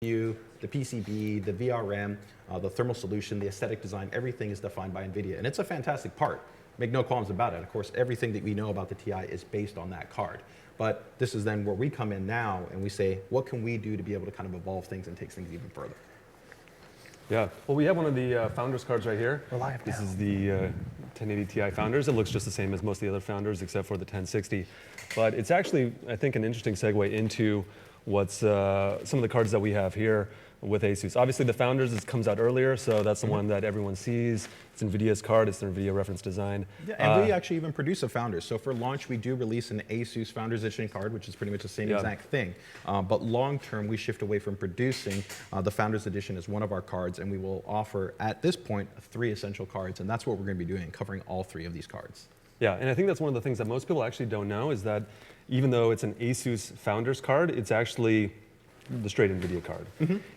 the PCB, the VRM, the thermal solution, the aesthetic design, everything is defined by NVIDIA. And it's a fantastic part. Make no qualms about it. Of course, everything that we know about the Ti is based on that card. But this is then where we come in now and we say, what can we do to be able to kind of evolve things and take things even further? Yeah, well, we have one of the Founders cards right here. We're live now. This is the 1080 Ti Founders. It looks just the same as most of the other Founders except for the 1060. But it's actually, I think, an interesting segue into what's some of the cards that we have here with ASUS. Obviously, the Founders comes out earlier, so that's the one that everyone sees. It's NVIDIA's card. It's the NVIDIA reference design. Yeah, and we actually even produce a Founders. So for launch, we do release an ASUS Founders Edition card, which is pretty much the same exact thing. But long term, we shift away from producing the Founders Edition as one of our cards, and we will offer, at this point, 3 essential cards, and that's what we're going to be doing, covering all 3 of these cards. Yeah, and I think that's one of the things that most people actually don't know is that even though it's an ASUS Founders card, it's actually the straight NVIDIA card.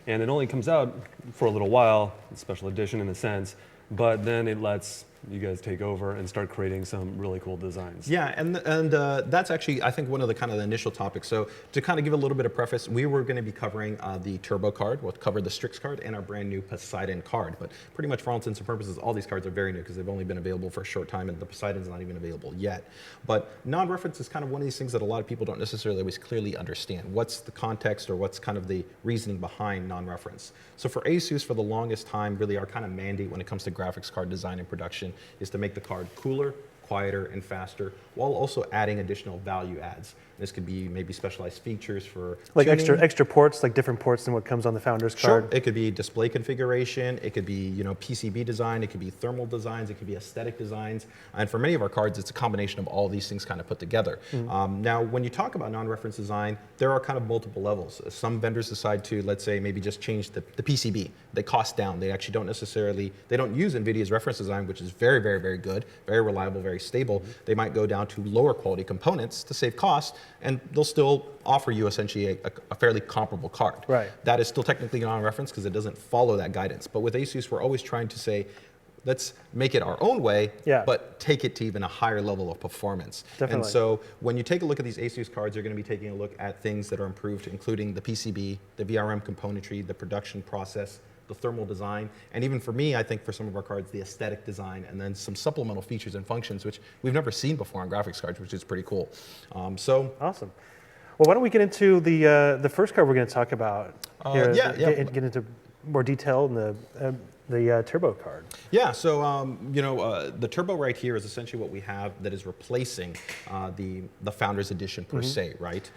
And it only comes out for a little while, it's special edition in a sense, but then it lets you guys take over and start creating some really cool designs. Yeah, and that's actually, I think, one of the kind of the initial topics. So to kind of give a little bit of preface, we were going to be covering the Turbo card, we'll cover the Strix card, and our brand new Poseidon card. But pretty much for all intents and purposes, all these cards are very new because they've only been available for a short time, and the Poseidon's not even available yet. But non-reference is kind of one of these things that a lot of people don't necessarily always clearly understand. What's the context or what's kind of the reasoning behind non-reference? So for ASUS, for the longest time, really our kind of mandate when it comes to graphics card design and production is to make the card cooler, quieter, and faster, while also adding additional value adds. This could be maybe specialized features for like tuning. extra ports, like different ports than what comes on the Founders card. Sure, it could be display configuration, it could be PCB design, it could be thermal designs, it could be aesthetic designs, and for many of our cards, it's a combination of all these things kind of put together. Now, when you talk about non-reference design, there are kind of multiple levels. Some vendors decide to, let's say, maybe just change the PCB. They cost down. They actually don't necessarily, they don't use NVIDIA's reference design, which is very, very, very good, very reliable, very stable. They might go down to lower quality components to save cost, and they'll still offer you essentially a fairly comparable card. Right. That is still technically non-reference because it doesn't follow that guidance. But with ASUS, we're always trying to say, let's make it our own way, but take it to even a higher level of performance. Definitely. And so when you take a look at these ASUS cards, you're going to be taking a look at things that are improved, including the PCB, the VRM componentry, the production process, the thermal design, and even for me, I think for some of our cards, the aesthetic design, and then some supplemental features and functions, which we've never seen before on graphics cards, which is pretty cool. Awesome. Well, why don't we get into the first card we're going to talk about here? Get into more detail in the Turbo card. Yeah, so the Turbo right here is essentially what we have that is replacing the Founders Edition per se, right?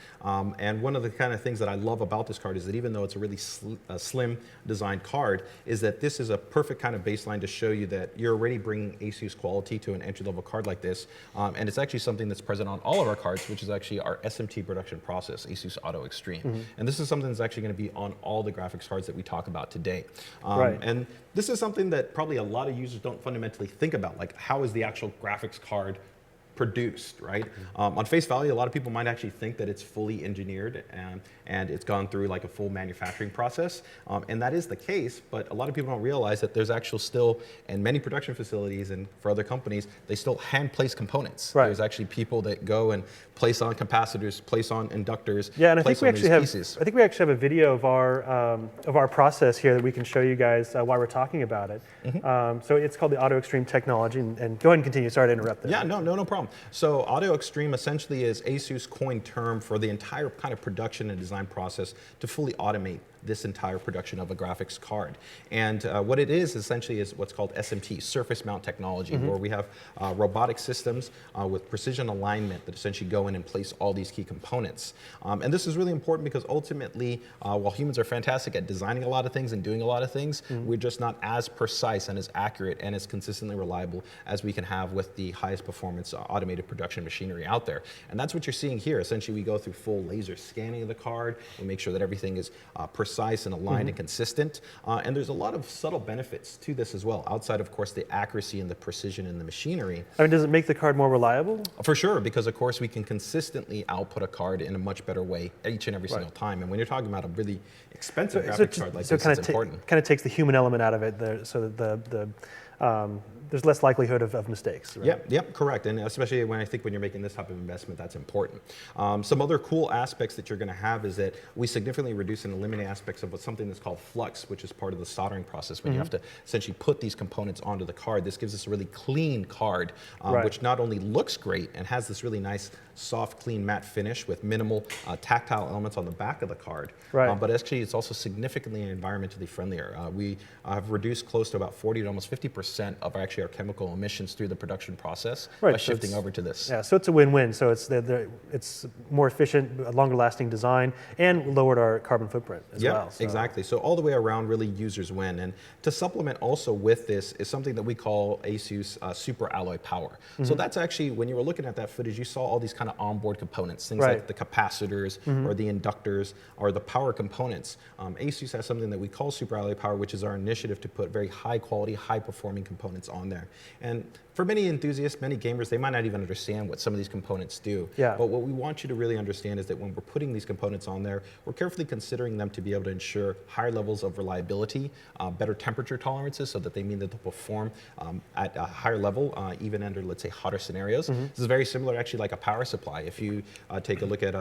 And one of the kind of things that I love about this card is that even though it's a really slim designed card, is that this is a perfect kind of baseline to show you that you're already bringing ASUS quality to an entry-level card like this. And it's actually something that's present on all of our cards, which is actually our SMT production process, ASUS Auto Extreme. And this is something that's actually going to be on all the graphics cards that we talk about today. And this is something that probably a lot of users don't fundamentally think about, like how is the actual graphics card produced, right? On face value, a lot of people might actually think that it's fully engineered and it's gone through like a full manufacturing process. And that is the case, but a lot of people don't realize that there's actually still, in many production facilities and for other companies, they still hand place components. Right. There's actually people that go and place on capacitors, place on inductors, yeah, and I think we actually have pieces. I think we actually have a video of our process here that we can show you guys while we're talking about it. So it's called the Auto Extreme technology, and go ahead and continue. Sorry to interrupt there. Yeah, no problem. So Auto Extreme essentially is ASUS coined term for the entire kind of production and design process to fully automate this entire production of a graphics card. And what it is essentially is what's called SMT, surface mount technology, where we have robotic systems with precision alignment that essentially go in and place all these key components. And this is really important because ultimately, while humans are fantastic at designing a lot of things and doing a lot of things, we're just not as precise and as accurate and as consistently reliable as we can have with the highest performance automated production machinery out there. And that's what you're seeing here. Essentially, we go through full laser scanning of the card. We make sure that everything is precise and aligned and consistent. And there's a lot of subtle benefits to this as well, outside of course the accuracy and the precision in the machinery. I mean, does it make the card more reliable? For sure, because of course we can consistently output a card in a much better way each and every single time. And when you're talking about a really expensive graphics card like this, it's important. Kind of takes the human element out of it, so that there's less likelihood of mistakes. Right? Yep, correct. And especially when I think when you're making this type of investment, that's important. Some other cool aspects that you're going to have is that we significantly reduce and eliminate aspects of something that's called flux, which is part of the soldering process when you have to essentially put these components onto the card. This gives us a really clean card, which not only looks great and has this really nice, soft, clean, matte finish with minimal tactile elements on the back of the card, but actually it's also significantly environmentally friendlier. We have reduced close to about 40 to almost 50% of our chemical emissions through the production process by shifting over to this. Yeah, so it's a win-win. So it's more efficient, longer lasting design, and lowered our carbon footprint as well. So. Exactly. So all the way around, really users win. And to supplement also with this is something that we call ASUS Super Alloy Power. So that's actually, when you were looking at that footage, you saw all these kind of onboard components, things like the capacitors or the inductors or the power components. ASUS has something that we call Super Alloy Power, which is our initiative to put very high quality, high performing components on there. And for many enthusiasts, many gamers, they might not even understand what some of these components do. But what we want you to really understand is that when we're putting these components on there, we're carefully considering them to be able to ensure higher levels of reliability, better temperature tolerances, so that they mean that they'll perform at a higher level, even under, let's say, hotter scenarios. This is very similar, actually, like a power supply. If you take a look at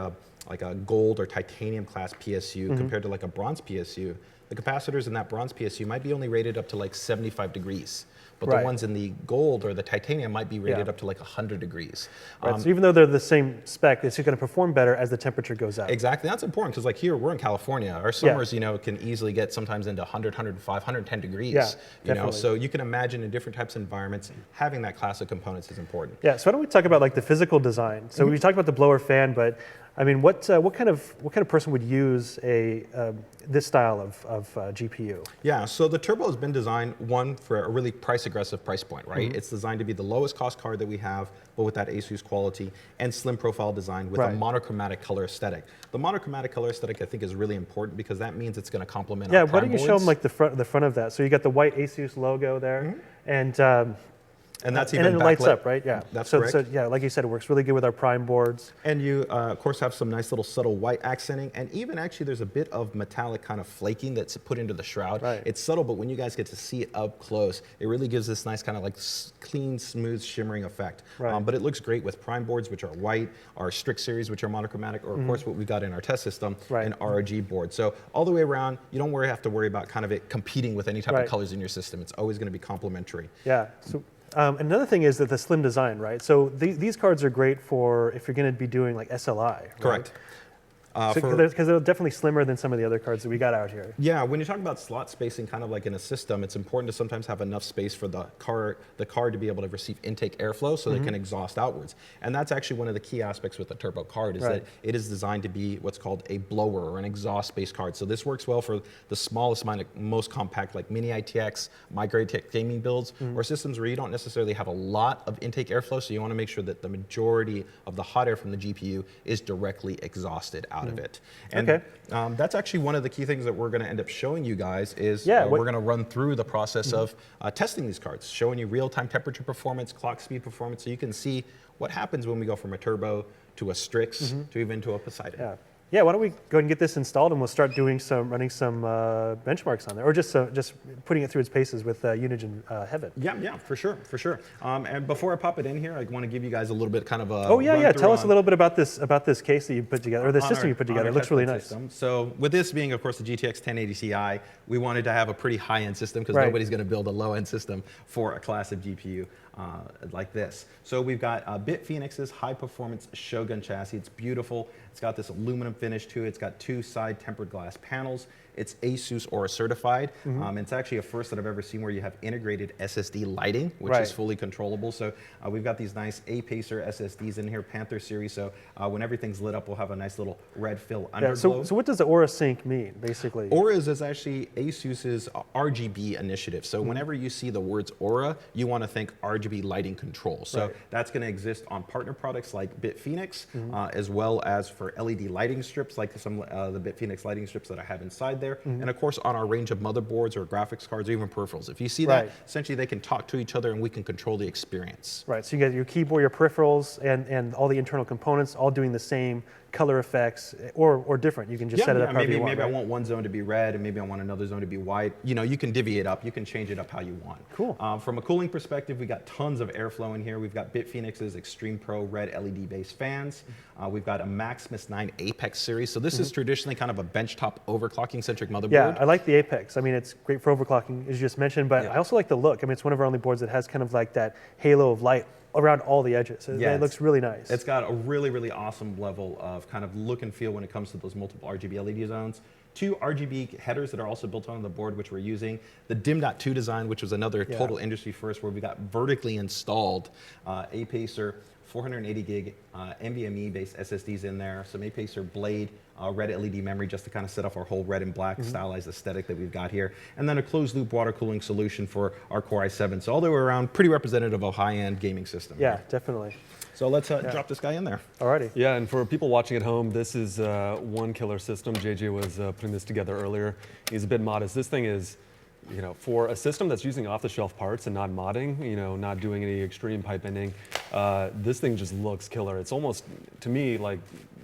like a gold or titanium class PSU compared to like a bronze PSU, the capacitors in that bronze PSU might be only rated up to like 75 degrees. But the ones in the gold or the titanium might be rated up to like 100 degrees. So even though they're the same spec, it's going to perform better as the temperature goes up. Exactly. That's important because like here, we're in California. Our summers, you know, can easily get sometimes into 100, 105, 110 degrees. You know, so you can imagine in different types of environments, having that class of components is important. Yeah, so why don't we talk about like the physical design? So we talked about the blower fan, but I mean, what kind of person would use this style of GPU? Yeah, so the Turbo has been designed, one, for a really price-aggressive price point, right? It's designed to be the lowest cost card that we have, but with that ASUS quality and slim profile design with a monochromatic color aesthetic. The monochromatic color aesthetic, I think, is really important because that means it's going to complement our why don't you show them like the front of that? So you got the white ASUS logo there, and that's even and it lights up, right? Yeah, that's correct. So yeah, like you said, it works really good with our prime boards. And you, of course, have some nice little subtle white accenting, and even actually there's a bit of metallic kind of flaking that's put into the shroud. It's subtle, but when you guys get to see it up close, it really gives this nice kind of like clean, smooth, shimmering effect. But it looks great with prime boards, which are white, our Strix series, which are monochromatic, or of course what we got in our test system, an RGB board. So all the way around, you don't have to worry about kind of it competing with any type of colors in your system. It's always going to be complementary. Yeah. So another thing is that the slim design, right? So these cards are great for if you're going to be doing like SLI. Right? Correct. Because they're definitely slimmer than some of the other cards that we got out here. Yeah, when you talk about slot spacing kind of like in a system, it's important to sometimes have enough space for the card to be able to receive intake airflow so that it can exhaust outwards. And that's actually one of the key aspects with the Turbo card is that it is designed to be what's called a blower or an exhaust-based card. So this works well for the smallest, most compact like mini ITX, micro ITX gaming builds, or systems where you don't necessarily have a lot of intake airflow, so you want to make sure that the majority of the hot air from the GPU is directly exhausted out of it. And that's actually one of the key things that we're going to end up showing you guys is we're going to run through the process of testing these cards, showing you real-time temperature performance, clock speed performance, so you can see what happens when we go from a Turbo to a Strix to even to a Poseidon. Yeah, why don't we go ahead and get this installed and we'll start doing running some benchmarks on there, or just putting it through its paces with Unigine Heaven. Yeah, for sure. And before I pop it in here, I want to give you guys a little bit kind of a Tell us a little bit about this case that you put together, or the system you put together. It looks really nice. System. So with this being, of course, the GTX 1080 Ti, we wanted to have a pretty high-end system because nobody's going to build a low-end system for a class of GPU. Like this. So we've got BitPhoenix's high-performance Shogun chassis. It's beautiful. It's got this aluminum finish to it. It's got two side tempered glass panels. It's ASUS Aura certified. It's actually a first that I've ever seen where you have integrated SSD lighting, which is fully controllable. So we've got these nice A-Pacer SSDs in here, Panther series. So when everything's lit up, we'll have a nice little red fill underglow. So what does the Aura Sync mean, basically? Aura is actually ASUS's RGB initiative. So whenever you see the words Aura, you want to think RGB lighting control. So that's going to exist on partner products like BitPhoenix, as well as for LED lighting strips, like some the BitPhoenix lighting strips that I have inside there. And of course, on our range of motherboards or graphics cards or even peripherals. If you see that, essentially they can talk to each other and we can control the experience. So you get your keyboard, your peripherals, and all the internal components all doing the same color effects, or different. You can just set it up however you want. Maybe I want one zone to be red, and maybe I want another zone to be white. You know, you can divvy it up. You can change it up how you want. Cool. From a cooling perspective, we got tons of airflow in here. We've got BitPhoenix's Extreme Pro red LED-based fans. We've got a Maximus 9 Apex series. So this is traditionally kind of a benchtop overclocking-centric motherboard. Yeah, I like the Apex. I mean, it's great for overclocking, as you just mentioned, but I also like the look. I mean, it's one of our only boards that has kind of like that halo of light around all the edges. It looks really nice. It's got a really, really awesome level of kind of look and feel when it comes to those multiple RGB LED zones. 2 RGB headers that are also built onto the board, which we're using. The DIM.2 design, which was another total industry first, where we got vertically installed A-Pacer 480 gig NVMe-based SSDs in there, some A-Pacer Blade red LED memory just to kind of set off our whole red and black stylized aesthetic that we've got here, and then a closed-loop water cooling solution for our Core i7. So all the way around, pretty representative of a high-end gaming system. Yeah, definitely. So let's drop this guy in there. Alrighty. Yeah, and for people watching at home, this is one killer system. JJ was putting this together earlier. He's a bit modest. This thing is, you know, for a system that's using off-the-shelf parts and not modding, you know, not doing any extreme pipe bending, this thing just looks killer. It's almost, to me, like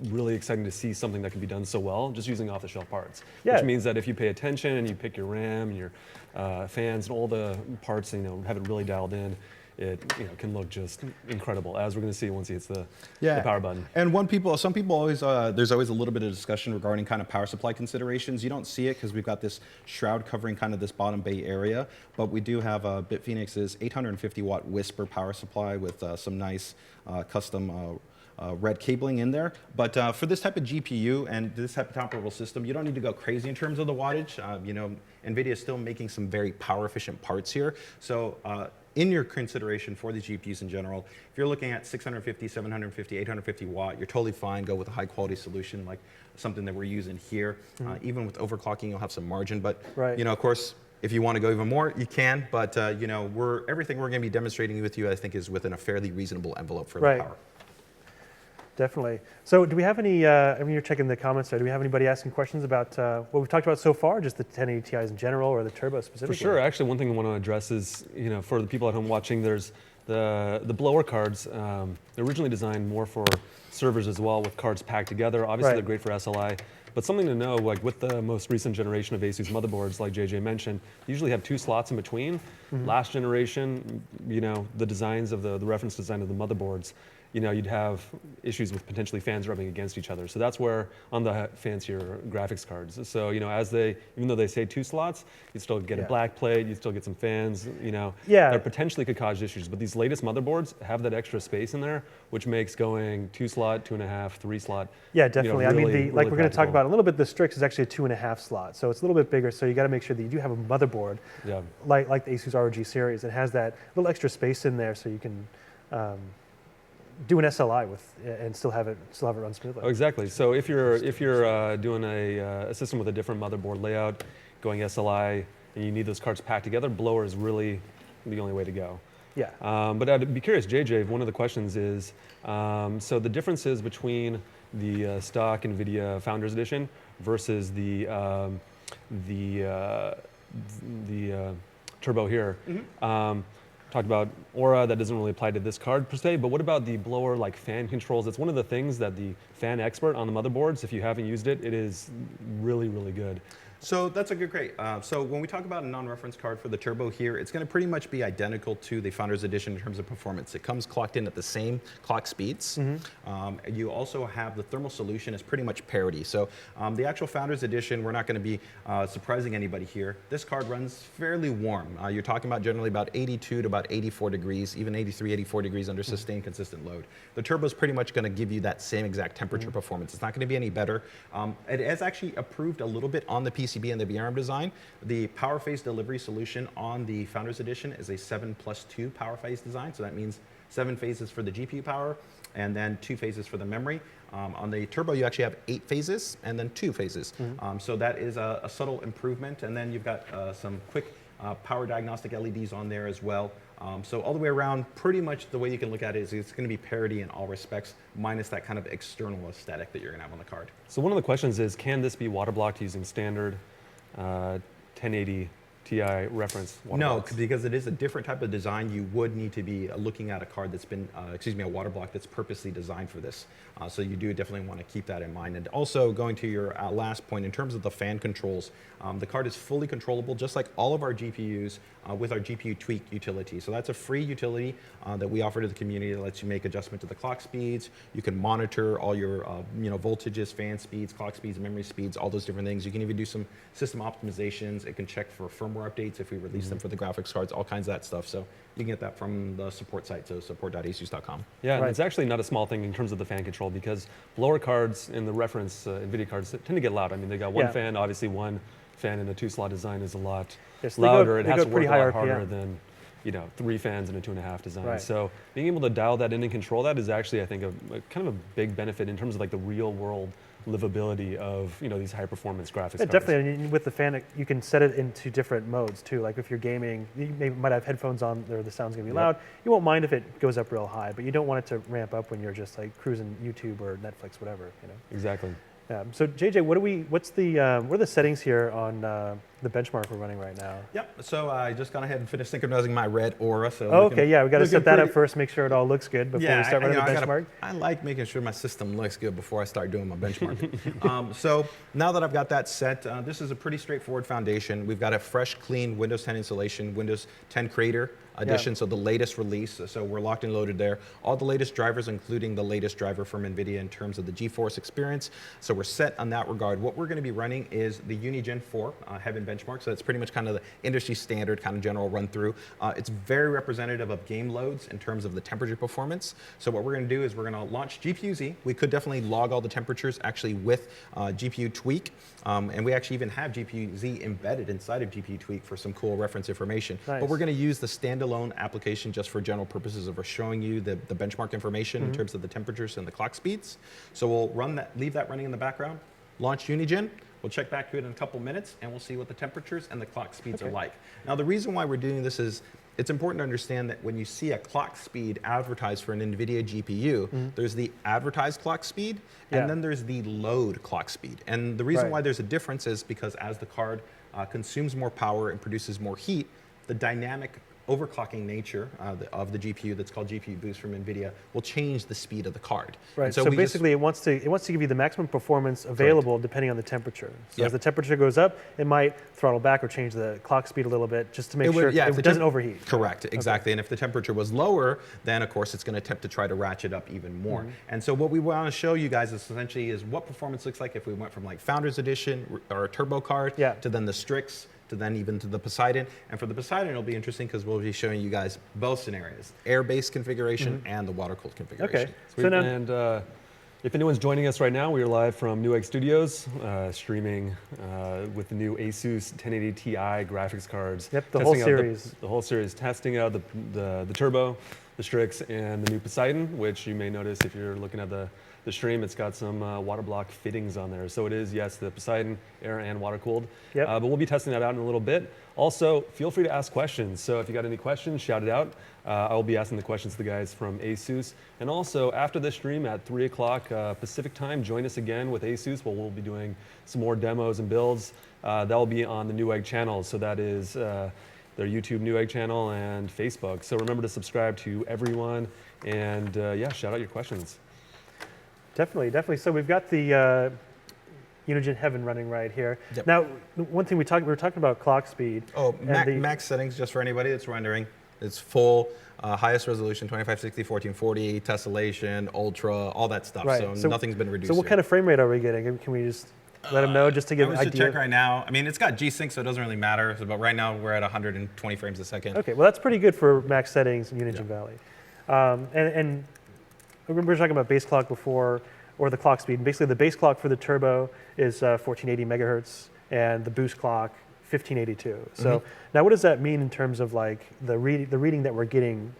really exciting to see something that can be done so well just using off-the-shelf parts. Yeah. Which means that if you pay attention and you pick your RAM and your fans and all the parts, you know, have it really dialed in, it can look just incredible, as we're going to see once he hits the power button. And some people always, there's always a little bit of discussion regarding kind of power supply considerations. You don't see it because we've got this shroud covering kind of this bottom bay area, but we do have BitPhoenix's 850 watt Whisper power supply with some nice custom red cabling in there. But for this type of GPU and this type of comparable system, you don't need to go crazy in terms of the wattage. You know, NVIDIA is still making some very power efficient parts here. So in your consideration for these GPUs in general, if you're looking at 650, 750, 850 watt, you're totally fine. Go with a high quality solution like something that we're using here. Even with overclocking, you'll have some margin. But you know, of course, if you want to go even more, you can. But you know, everything we're going to be demonstrating with you, I think, is within a fairly reasonable envelope for the power. Definitely. So do we have any, I mean, you're checking the comments there, do we have anybody asking questions about what we've talked about so far, just the 1080 Ti's in general or the Turbo specifically? For sure. Actually, one thing I want to address is, you know, for the people at home watching, there's the blower cards. They're originally designed more for servers as well, with cards packed together. Obviously, they're great for SLI. But something to know, like with the most recent generation of ASUS motherboards, like JJ mentioned, you usually have 2 slots in between. Last generation, you know, the designs of the reference design of the motherboards, you know, you'd have issues with potentially fans rubbing against each other. So that's where on the fancier graphics cards. So, you know, even though they say 2 slots, you still get a black plate, you still get some fans, you know, that potentially could cause issues. But these latest motherboards have that extra space in there, which makes going 2 slot, 2.5, 3 slot. Yeah, definitely. You know, really, I mean, like we're going to talk practical. about a little bit, the Strix is actually a 2.5 slot. So it's a little bit bigger. So you got to make sure that you do have a motherboard like the ASUS ROG series. It has that little extra space in there so you can do an SLI with and still have it run smoothly. Oh, exactly. So if you're doing a system with a different motherboard layout, going SLI, and you need those cards packed together, blower is really the only way to go. Yeah. But I'd be curious, JJ, one of the questions is, so the differences between the stock NVIDIA Founders Edition versus the Turbo here. Talked about Aura, that doesn't really apply to this card per se, but what about the blower like fan controls? It's one of the things that the fan expert on the motherboards, if you haven't used it, it is really, really good. So that's a great. So when we talk about a non-reference card for the Turbo here, it's going to pretty much be identical to the Founders Edition in terms of performance. It comes clocked in at the same clock speeds. You also have the thermal solution is pretty much parity. So the actual Founders Edition, we're not going to be surprising anybody here. This card runs fairly warm. You're talking about generally about 82 to about 84 degrees, even 83, 84 degrees under sustained consistent load. The Turbo is pretty much going to give you that same exact temperature performance. It's not going to be any better. It has actually improved a little bit on the PCB and the VRM design. The power phase delivery solution on the Founders Edition is a 7+2 power phase design. So that means 7 phases for the GPU power and then 2 phases for the memory. On the Turbo, you actually have 8 phases and then 2 phases. So that is a subtle improvement. And then you've got some quick power diagnostic LEDs on there as well. So all the way around, pretty much the way you can look at it is it's going to be parity in all respects, minus that kind of external aesthetic that you're going to have on the card. So one of the questions is, can this be water blocked using standard 1080 Ti reference water No, blocks? because it is a different type of design. You would need to be looking at a card that's been, a water block that's purposely designed for this. So you do definitely want to keep that in mind. And also going to your last point, in terms of the fan controls, the card is fully controllable, just like all of our GPUs with our GPU Tweak utility. So that's a free utility that we offer to the community that lets you make adjustment to the clock speeds. You can monitor all your voltages, fan speeds, clock speeds, memory speeds, all those different things. You can even do some system optimizations. It can check for firmware updates if we release them for the graphics cards, all kinds of that stuff. So you can get that from the support site, so support.asus.com. Yeah, and Right. it's actually not a small thing in terms of the fan control, because lower cards in the reference NVIDIA cards tend to get loud. I mean, they got one Yeah. fan, obviously one fan in a 2-slot design is a lot Yes, they go- louder. It they has go to work pretty a high lot harder RPM. than 3 fans in a 2.5 design. Right. So being able to dial that in and control that is actually, I think, a kind of a big benefit in terms of like the real world livability of these high performance graphics Yeah, cards. definitely. And with the fan, you can set it into different modes too. Like if you're gaming, might have headphones on, or the sound's gonna be loud. You won't mind if it goes up real high, but you don't want it to ramp up when you're just like cruising YouTube or Netflix, whatever. Exactly. So JJ, what are the settings here on the benchmark we're running right now? Yep, so I just gone ahead and finished synchronizing my red Aura. So Oh, okay, yeah, we got to looking set that up pretty- first, make sure it all looks good before we start running the benchmark. I like making sure my system looks good before I start doing my benchmarking. So now that I've got that set, this is a pretty straightforward foundation. We've got a fresh, clean Windows 10 installation, Windows 10 Creator Edition, so the latest release. So we're locked and loaded there. All the latest drivers, including the latest driver from NVIDIA in terms of the GeForce experience. So we're set on that regard. What we're going to be running is the Unigine 4 Heaven benchmark. So that's pretty much kind of the industry standard kind of general run through. It's very representative of game loads in terms of the temperature performance. So what we're going to do is we're going to launch GPU-Z. We could definitely log all the temperatures actually with GPU Tweak. And we actually even have GPU-Z embedded inside of GPU Tweak for some cool reference information. Nice. But we're going to use the standalone application just for general purposes of showing you the benchmark information in terms of the temperatures and the clock speeds. So we'll run that, leave that running in the background, launch Unigine. We'll check back to it in a couple minutes, and we'll see what the temperatures and the clock speeds are like. Now, the reason why we're doing this is it's important to understand that when you see a clock speed advertised for an NVIDIA GPU, there's the advertised clock speed, and then there's the load clock speed. And the reason why there's a difference is because as the card consumes more power and produces more heat, the dynamic overclocking nature of the GPU that's called GPU Boost from NVIDIA will change the speed of the card. Right. And So basically, it wants to give you the maximum performance available depending on the temperature. So as the temperature goes up, it might throttle back or change the clock speed a little bit just to make sure it doesn't overheat. Correct. Exactly. And if the temperature was lower, then of course it's going to attempt to try to ratchet up even more. And so what we want to show you guys is essentially is what performance looks like if we went from like Founders Edition or a turbo card to then the Strix, to then even to the Poseidon. And for the Poseidon, it'll be interesting because we'll be showing you guys both scenarios, air-based configuration and the water-cooled configuration. Okay. Sweet. And if anyone's joining us right now, we are live from Newegg Studios, streaming with the new ASUS 1080 Ti graphics cards. Yep, the whole series. The whole series, testing out the Turbo, the Strix, and the new Poseidon, which you may notice if you're looking at the stream, it's got some water block fittings on there. So it is, yes, the Poseidon, air and water cooled. Yep. But we'll be testing that out in a little bit. Also, feel free to ask questions. So if you got any questions, shout it out. I will be asking the questions to the guys from ASUS. And also, after this stream at 3 o'clock Pacific time, join us again with ASUS, where we'll be doing some more demos and builds. That will be on the Newegg channel. So that is their YouTube Newegg channel and Facebook. So remember to subscribe to everyone. And shout out your questions. Definitely. So we've got the Unigine Heaven running right here. Yep. Now, one thing we were talking about clock speed. Oh, max settings, just for anybody that's rendering. It's full, highest resolution, 2560, 1440, tessellation, ultra, all that stuff. Right. So nothing's been reduced. So what kind of frame rate are we getting? Can we just let them know just to give an I should idea? check right now. I mean, it's got G-Sync, so it doesn't really matter. But right now, we're at 120 frames a second. Okay, well, that's pretty good for max settings in Unigine Valley. And I remember we were talking about base clock before, or the clock speed. And basically, the base clock for the turbo is 1480 megahertz, and the boost clock 1582. So now, what does that mean in terms of like the reading that we're getting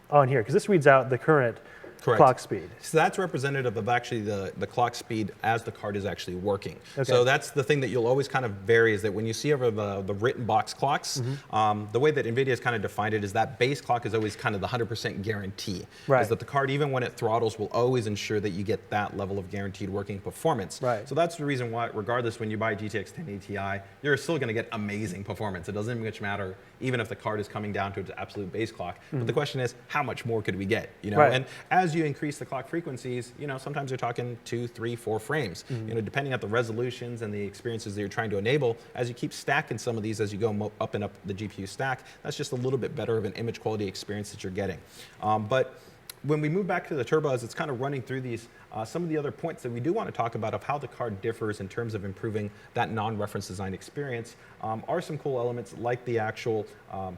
on here? Because this reads out the current Correct. clock speed. So that's representative of actually the clock speed as the card is actually working. Okay. So that's the thing that you'll always kind of vary is that when you see over the written box clocks, the way that NVIDIA has kind of defined it is that base clock is always kind of the 100% guarantee. Right. Is that the card, even when it throttles, will always ensure that you get that level of guaranteed working performance. Right. So that's the reason why, regardless, when you buy GTX 1080 Ti, you're still going to get amazing performance. It doesn't much matter, even if the card is coming down to its absolute base clock. But the question is, how much more could we get? You know, Right. and as you increase the clock frequencies, you know, sometimes you're talking 2, 3, 4 frames. You know, depending on the resolutions and the experiences that you're trying to enable. As you keep stacking some of these, as you go up and up the GPU stack, that's just a little bit better of an image quality experience that you're getting. But when we move back to the turbo, as it's kind of running through these, some of the other points that we do want to talk about of how the card differs in terms of improving that non-reference design experience are some cool elements like the actual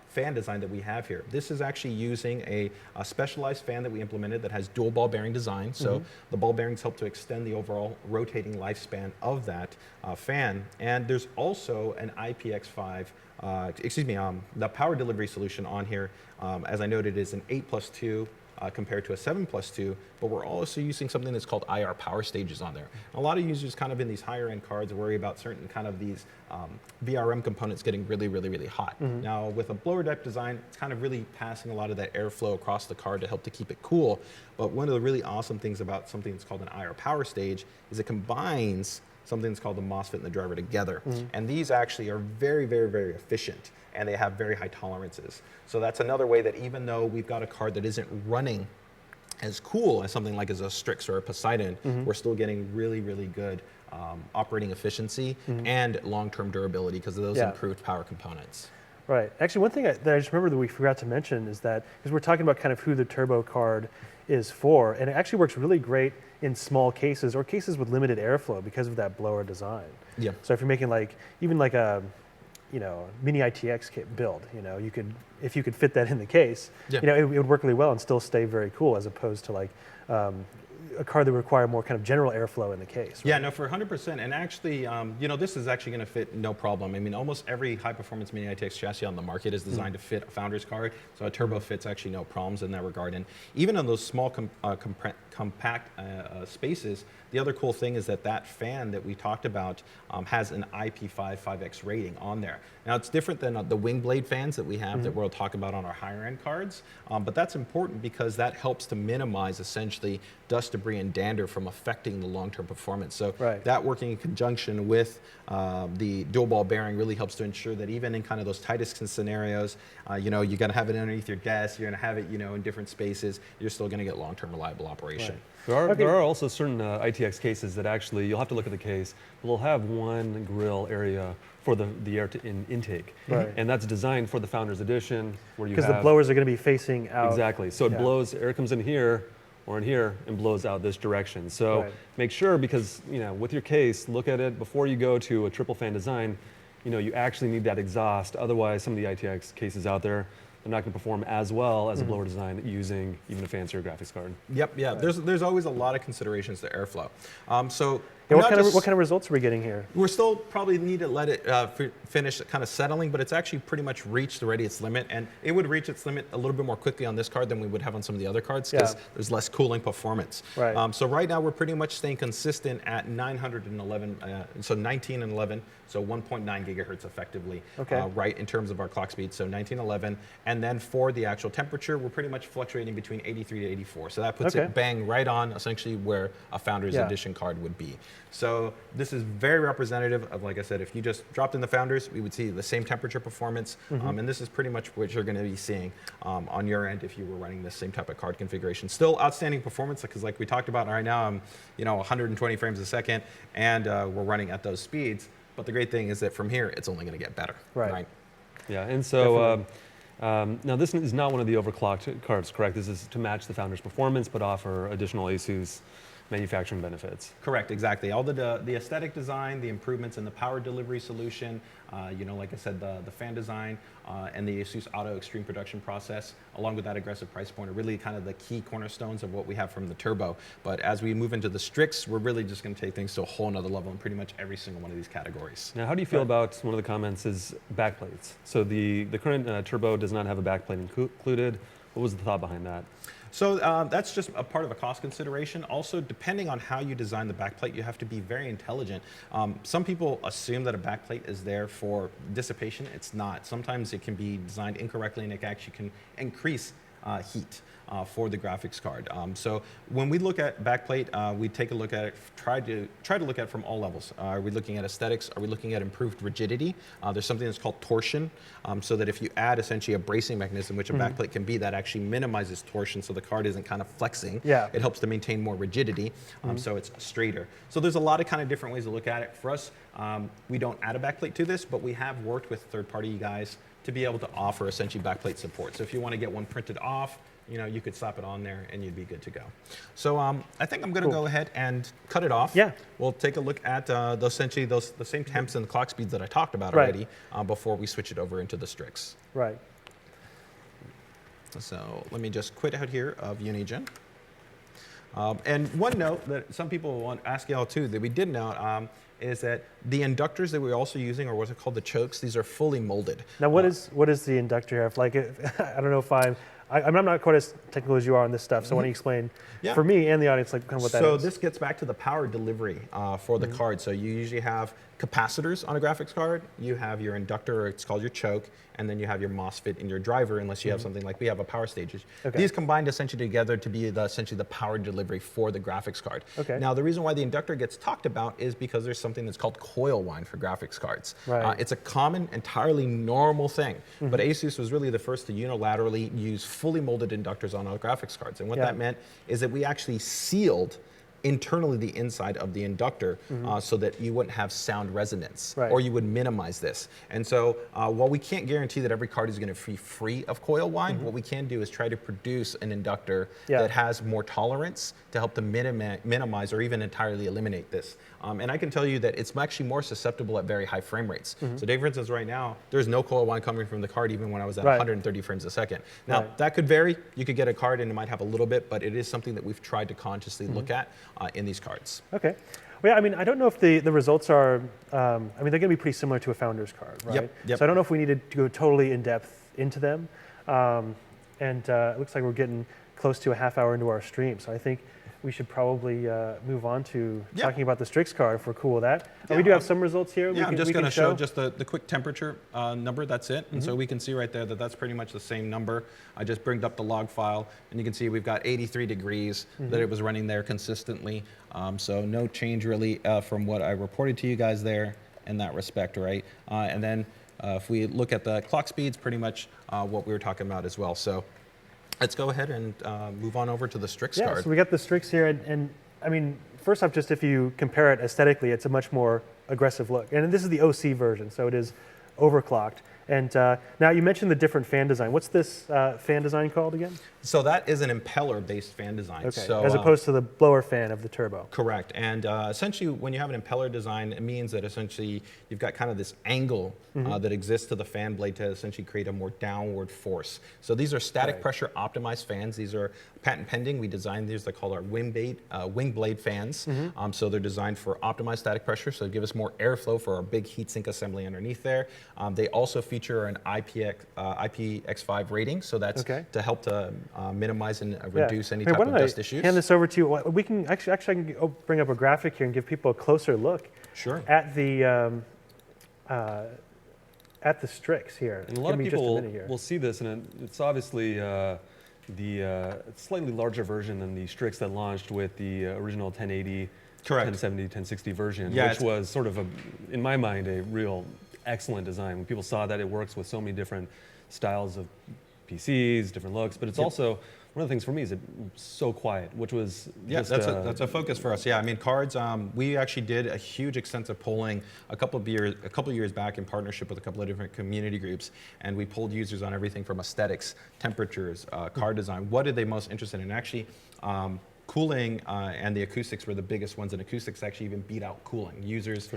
fan design that we have here. This is actually using a specialized fan that we implemented that has dual ball bearing design. So the ball bearings help to extend the overall rotating lifespan of that fan. And there's also an IPX5 the power delivery solution on here, as I noted, is an 8+2 compared to a 7+2, but we're also using something that's called IR power stages on there. A lot of users kind of in these higher end cards worry about certain kind of these VRM components getting really, really, really hot. Now with a blower deck design, it's kind of really passing a lot of that airflow across the card to help to keep it cool. But one of the really awesome things about something that's called an IR power stage is it combines something that's called the MOSFET and the driver together. And these actually are very, very, very efficient, and they have very high tolerances. So that's another way that even though we've got a card that isn't running as cool as something like as a Strix or a Poseidon, we're still getting really, really good operating efficiency and long-term durability because of those improved power components. Right. Actually, one thing that I just remember that we forgot to mention is that, because we're talking about kind of who the turbo card is for, and it actually works really great in small cases or cases with limited airflow because of that blower design. Yeah. So if you're making like, even like a, you know, mini ITX build, you know, you could, if you could fit that in the case, you know, it would work really well and still stay very cool, as opposed to like a card that would require more kind of general airflow in the case. Right? Yeah, no, for 100%. And actually, you know, this is actually going to fit no problem. I mean, almost every high-performance mini ITX chassis on the market is designed to fit a Founders card, so a turbo fits actually no problems in that regard. And even in those small compact spaces, the other cool thing is that that fan that we talked about has an IP5 5X rating on there. Now, it's different than the wing blade fans that we have that we'll talk about on our higher-end cards, but that's important because that helps to minimize, essentially, dust, debris, and dander from affecting the long-term performance. So that working in conjunction with the dual ball bearing really helps to ensure that even in kind of those tightest scenarios, you know, you're going to have it underneath your desk, you're going to have it, you know, in different spaces, you're still going to get long-term reliable operation. There are also certain ITX cases that actually, you'll have to look at the case, but will have one grill area for the air intake. And that's designed for the Founders Edition, where you have... Because the blowers are going to be facing out. Exactly. So it blows, air comes in here, or in here, and blows out this direction. So make sure, because, you know, with your case, look at it before you go to a triple fan design. You know, you actually need that exhaust. Otherwise, some of the ITX cases out there, they're not going to perform as well as a blower design using even a fancier graphics card. Yep, yeah. There's always a lot of considerations to airflow. What kind of results are we getting here? We're still probably need to let it finish kind of settling, but it's actually pretty much reached already its limit, and it would reach its limit a little bit more quickly on this card than we would have on some of the other cards because there's less cooling performance. So right now we're pretty much staying consistent at 911, so 19 and 11, so 1.9 gigahertz effectively, right, in terms of our clock speed, so 1911, and then for the actual temperature, we're pretty much fluctuating between 83 to 84, so that puts it bang right on essentially where a Founders Edition card would be. So this is very representative of, like I said, if you just dropped in the Founders, we would see the same temperature performance, and this is pretty much what you're going to be seeing on your end if you were running the same type of card configuration. Still outstanding performance, because like we talked about right now, I'm 120 frames a second, and we're running at those speeds. But the great thing is that from here, it's only going to get better. Right. Yeah, and so now this is not one of the overclocked cards, correct? This is to match the Founders performance, but offer additional ASUS manufacturing benefits. Correct, exactly. All the aesthetic design, the improvements in the power delivery solution, like I said, the fan design, and the ASUS Auto Extreme production process, along with that aggressive price point, are really kind of the key cornerstones of what we have from the Turbo. But as we move into the Strix, we're really just going to take things to a whole nother level in pretty much every single one of these categories. Now, how do you feel about one of the comments is backplates? So the current Turbo does not have a backplate included. What was the thought behind that? So that's just a part of a cost consideration. Also, depending on how you design the backplate, you have to be very intelligent. Some people assume that a backplate is there for dissipation. It's not. Sometimes it can be designed incorrectly and it actually can increase heat for the graphics card. So when we look at backplate, we take a look at it, try to look at it from all levels. Are we looking at aesthetics? Are we looking at improved rigidity? There's something that's called torsion, so that if you add essentially a bracing mechanism, which a backplate can be, that actually minimizes torsion so the card isn't kind of flexing. Yeah. It helps to maintain more rigidity, so it's straighter. So there's a lot of kind of different ways to look at it. For us, we don't add a backplate to this, but we have worked with third-party guys to be able to offer essentially backplate support. So if you want to get one printed off, you could slap it on there and you'd be good to go. So I think I'm going to go ahead and cut it off. Yeah. We'll take a look at the same temps and the clock speeds that I talked about Right. already before we switch it over into the Strix. Right. So let me just quit out here of Unigine. And one note that some people want to ask y'all too that we did note is that the inductors that we're also using are what's called the chokes. These are fully molded. Now, what is the inductor here? Like, I don't know if I'm not quite as technical as you are on this stuff, so why don't you explain for me and the audience like kind of what that is? So this gets back to the power delivery for the card. So you usually have capacitors on a graphics card. You have your inductor, or it's called your choke, and then you have your MOSFET in your driver, unless you have something like we have a power stage. Okay. These combined essentially together to be essentially the power delivery for the graphics card. Okay. Now the reason why the inductor gets talked about is because there's something that's called coil whine for graphics cards. Right. It's a common, entirely normal thing, but ASUS was really the first to unilaterally use fully molded inductors on our graphics cards. And what that meant is that we actually sealed internally the inside of the inductor so that you wouldn't have sound resonance, or you would minimize this. And so while we can't guarantee that every card is going to be free of coil whine, what we can do is try to produce an inductor that has more tolerance to help to minimize or even entirely eliminate this. And I can tell you that it's actually more susceptible at very high frame rates. So Dave, for instance, right now, there's no coil whine coming from the card even when I was at 130 frames a second. Now, that could vary. You could get a card and it might have a little bit, but it is something that we've tried to consciously look at in these cards. Okay. Well, yeah, I mean, I don't know if the results are, I mean, they're going to be pretty similar to a Founders card, right? Yep. So I don't know if we needed to go totally in depth into them. And it looks like we're getting close to a half hour into our stream. So I think we should probably move on to talking about the Strix card if we're cool with that. We do have some results here. Yeah, I'm just going to show just the quick temperature number, that's it. And so we can see right there that that's pretty much the same number. I just bring up the log file, and you can see we've got 83 degrees that it was running there consistently. So no change really from what I reported to you guys there in that respect, right? And then if we look at the clock speeds, pretty much what we were talking about as well. So let's go ahead and move on over to the Strix card. Yeah, so we got the Strix here, and I mean, first off, just if you compare it aesthetically, it's a much more aggressive look. And this is the OC version, so it is overclocked. And now you mentioned the different fan design. What's this fan design called again? So that is an impeller-based fan design. Okay, so, as opposed to the blower fan of the turbo. Correct. And essentially, when you have an impeller design, it means that essentially you've got kind of this angle that exists to the fan blade to essentially create a more downward force. So these are static pressure optimized fans. These are patent pending. We designed these, they call our wing blade fans. So they're designed for optimized static pressure, so give us more airflow for our big heatsink assembly underneath there. They also feature an IPX5 rating, so that's to help to minimize and reduce any type of dust issues. Hand this over to you. We can actually I can bring up a graphic here and give people a closer look at the Strix here. And a lot of people will see this, and it's obviously the slightly larger version than the Strix that launched with the original 1080, 1070, 1060 version, which was sort of, in my mind, a real excellent design. When people saw that, it works with so many different styles of PCs, different looks, but it's also, one of the things for me is it's so quiet, which was just, that's a focus for us. Yeah, I mean, cards. We actually did a huge, extensive polling a couple of years back in partnership with a couple of different community groups, and we polled users on everything from aesthetics, temperatures, card design. What are they most interested in? Actually, cooling and the acoustics were the biggest ones, and acoustics actually even beat out cooling. Users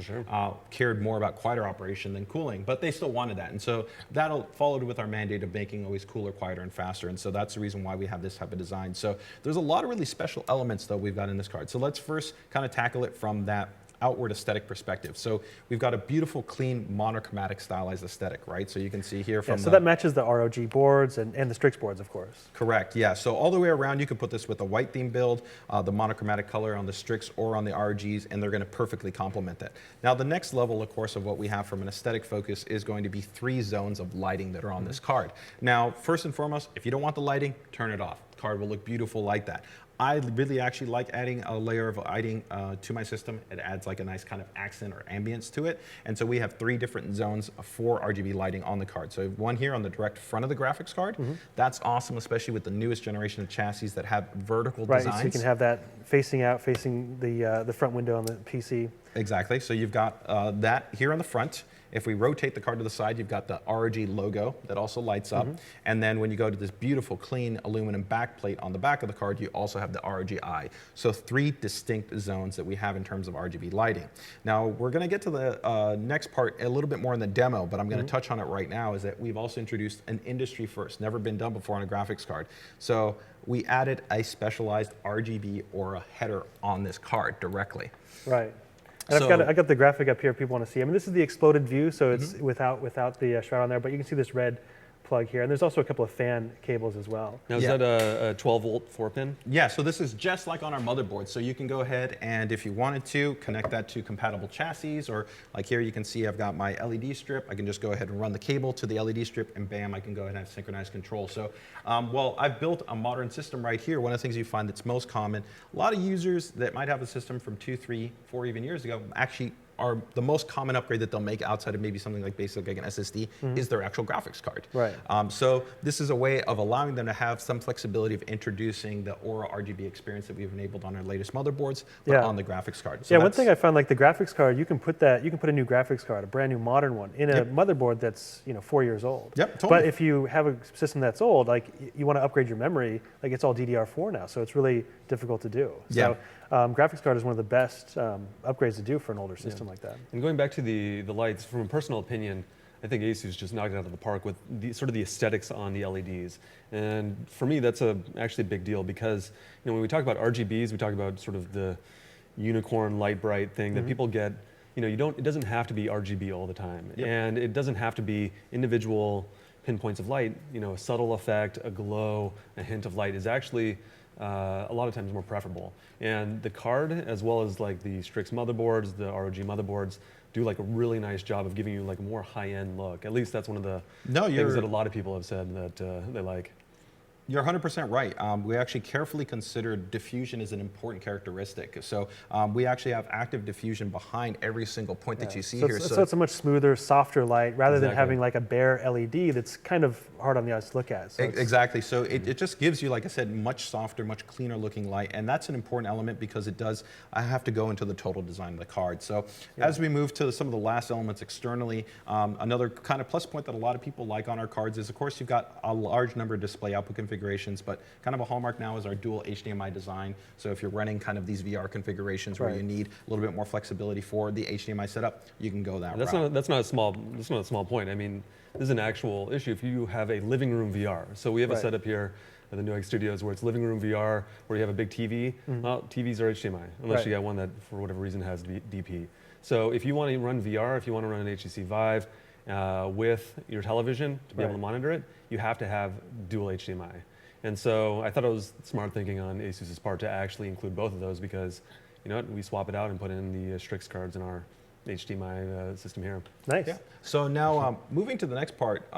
cared more about quieter operation than cooling, but they still wanted that. And so that followed with our mandate of making always cooler, quieter, and faster. And so that's the reason why we have this type of design. So there's a lot of really special elements, though, we've got in this card. So let's first kind of tackle it from that outward aesthetic perspective. So we've got a beautiful, clean, monochromatic stylized aesthetic, right? So you can see here from so that matches the ROG boards and the Strix boards, of course. Correct, yeah. So all the way around, you can put this with a white theme build, the monochromatic color on the Strix or on the RGs, and they're going to perfectly complement that. Now, the next level, of course, of what we have from an aesthetic focus is going to be 3 zones of lighting that are on this card. Now, first and foremost, if you don't want the lighting, turn it off. The card will look beautiful like that. I really actually like adding a layer of lighting to my system. It adds like a nice kind of accent or ambience to it. And so we have 3 different zones for RGB lighting on the card. So one here on the direct front of the graphics card. That's awesome, especially with the newest generation of chassis that have vertical designs. Right, so you can have that facing out, facing the front window on the PC. Exactly, so you've got that here on the front. If we rotate the card to the side, you've got the ROG logo that also lights up. And then when you go to this beautiful, clean aluminum backplate on the back of the card, you also have the ROG eye. So 3 distinct zones that we have in terms of RGB lighting. Now, we're going to get to the next part a little bit more in the demo, but I'm going to touch on it right now, is that we've also introduced an industry first, never been done before on a graphics card. So we added a specialized RGB Aura header on this card directly. Right. And I've got the graphic up here if people want to see. I mean, this is the exploded view, so it's without the shroud on there, but you can see this red plug here. And there's also a couple of fan cables as well. Now, is that a 12-volt 4-pin? Yeah, so this is just like on our motherboard. So you can go ahead and, if you wanted to, connect that to compatible chassis, or like here you can see I've got my LED strip. I can just go ahead and run the cable to the LED strip, and bam, I can go ahead and have synchronized control. So while I've built a modern system right here, one of the things you find that's most common, a lot of users that might have a system from 2, 3, 4 even years ago actually are the most common upgrade that they'll make outside of maybe something like basic like an SSD is their actual graphics card. Right. So this is a way of allowing them to have some flexibility of introducing the Aura RGB experience that we've enabled on our latest motherboards, but on the graphics card. So one thing I found, like the graphics card, you can put a new graphics card, a brand new modern one, in a motherboard that's 4 years old. Yep, totally. But if you have a system that's old, like you want to upgrade your memory, like it's all DDR4 now, so it's really difficult to do. So graphics card is one of the best upgrades to do for an older system like that. And going back to the lights, from a personal opinion, I think ASUS just knocked it out of the park with sort of the aesthetics on the LEDs. And for me, that's actually a big deal because when we talk about RGBs, we talk about sort of the unicorn light bright thing that people get. It doesn't have to be RGB all the time. And it doesn't have to be individual pinpoints of light. A subtle effect, a glow, a hint of light is actually a lot of times more preferable. And the card, as well as like the Strix motherboards, the ROG motherboards, do like a really nice job of giving you like a more high-end look. At least that's one of the things that a lot of people have said that they like. You're 100% right. We actually carefully considered diffusion as an important characteristic. So we actually have active diffusion behind every single point that you see here. So it's a much smoother, softer light rather than having like a bare LED that's kind of hard on the eyes to look at. So exactly. So it just gives you, like I said, much softer, much cleaner looking light. And that's an important element because I have to go into the total design of the card. So as we move to some of the last elements externally, another kind of plus point that a lot of people like on our cards is, of course, you've got a large number of display output configurations, but kind of a hallmark now is our dual HDMI design. So if you're running kind of these VR configurations where you need a little bit more flexibility for the HDMI setup, you can go that route. That's not a small point. I mean, this is an actual issue if you have a living room VR. So we have a setup here at the Newegg Studios where it's living room VR, where you have a big TV. Well, TVs are HDMI, unless you got one that, for whatever reason, has DP. So if you want to run VR, if you want to run an HTC Vive with your television to be able to monitor it, you have to have dual HDMI. And so I thought it was smart thinking on ASUS's part to actually include both of those because, we swap it out and put in the Strix cards in our HDMI system here. Nice. Yeah. So now moving to the next part,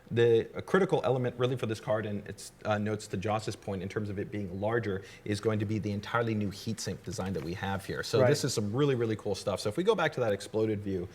the critical element really for this card, and it's notes to Joss's point in terms of it being larger, is going to be the entirely new heatsink design that we have here. So this is some really, really cool stuff. So if we go back to that exploded view,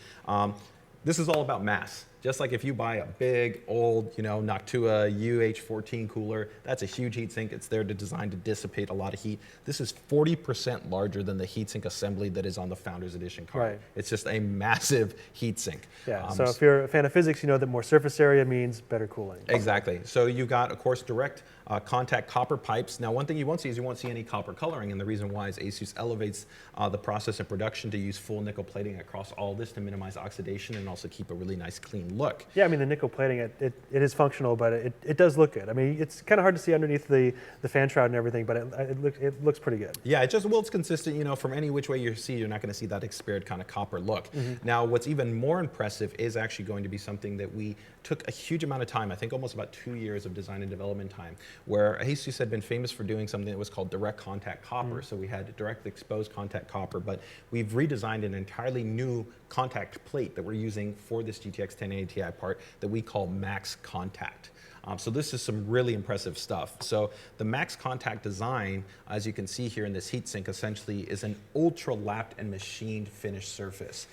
this is all about mass. Just like if you buy a big, old, Noctua UH14 cooler, that's a huge heatsink. It's there to design to dissipate a lot of heat. This is 40% larger than the heatsink assembly that is on the Founders Edition card. Right. It's just a massive heatsink. Yeah, so if you're a fan of physics, you know that more surface area means better cooling. Exactly. So you've got, of course, direct contact copper pipes. Now, one thing you won't see is you won't see any copper coloring, and the reason why is ASUS elevates the process of production to use full nickel plating across all this to minimize oxidation and also keep a really nice clean look. Yeah, I mean the nickel plating, it is functional, but it does look good. I mean it's kind of hard to see underneath the fan shroud and everything, but it looks pretty good. Yeah, it's consistent. You know, from any which way you see, you're not going to see that expired kind of copper look. Now, what's even more impressive is actually going to be something that we took a huge amount of time, I think almost about 2 years of design and development time, where ASUS had been famous for doing something that was called direct contact copper. So we had direct exposed contact copper, but we've redesigned an entirely new contact plate that we're using for this GTX 1080 Ti part that we call Max Contact. So this is some really impressive stuff. So the Max Contact design, as you can see here in this heatsink, essentially is an ultra lapped and machined finished surface.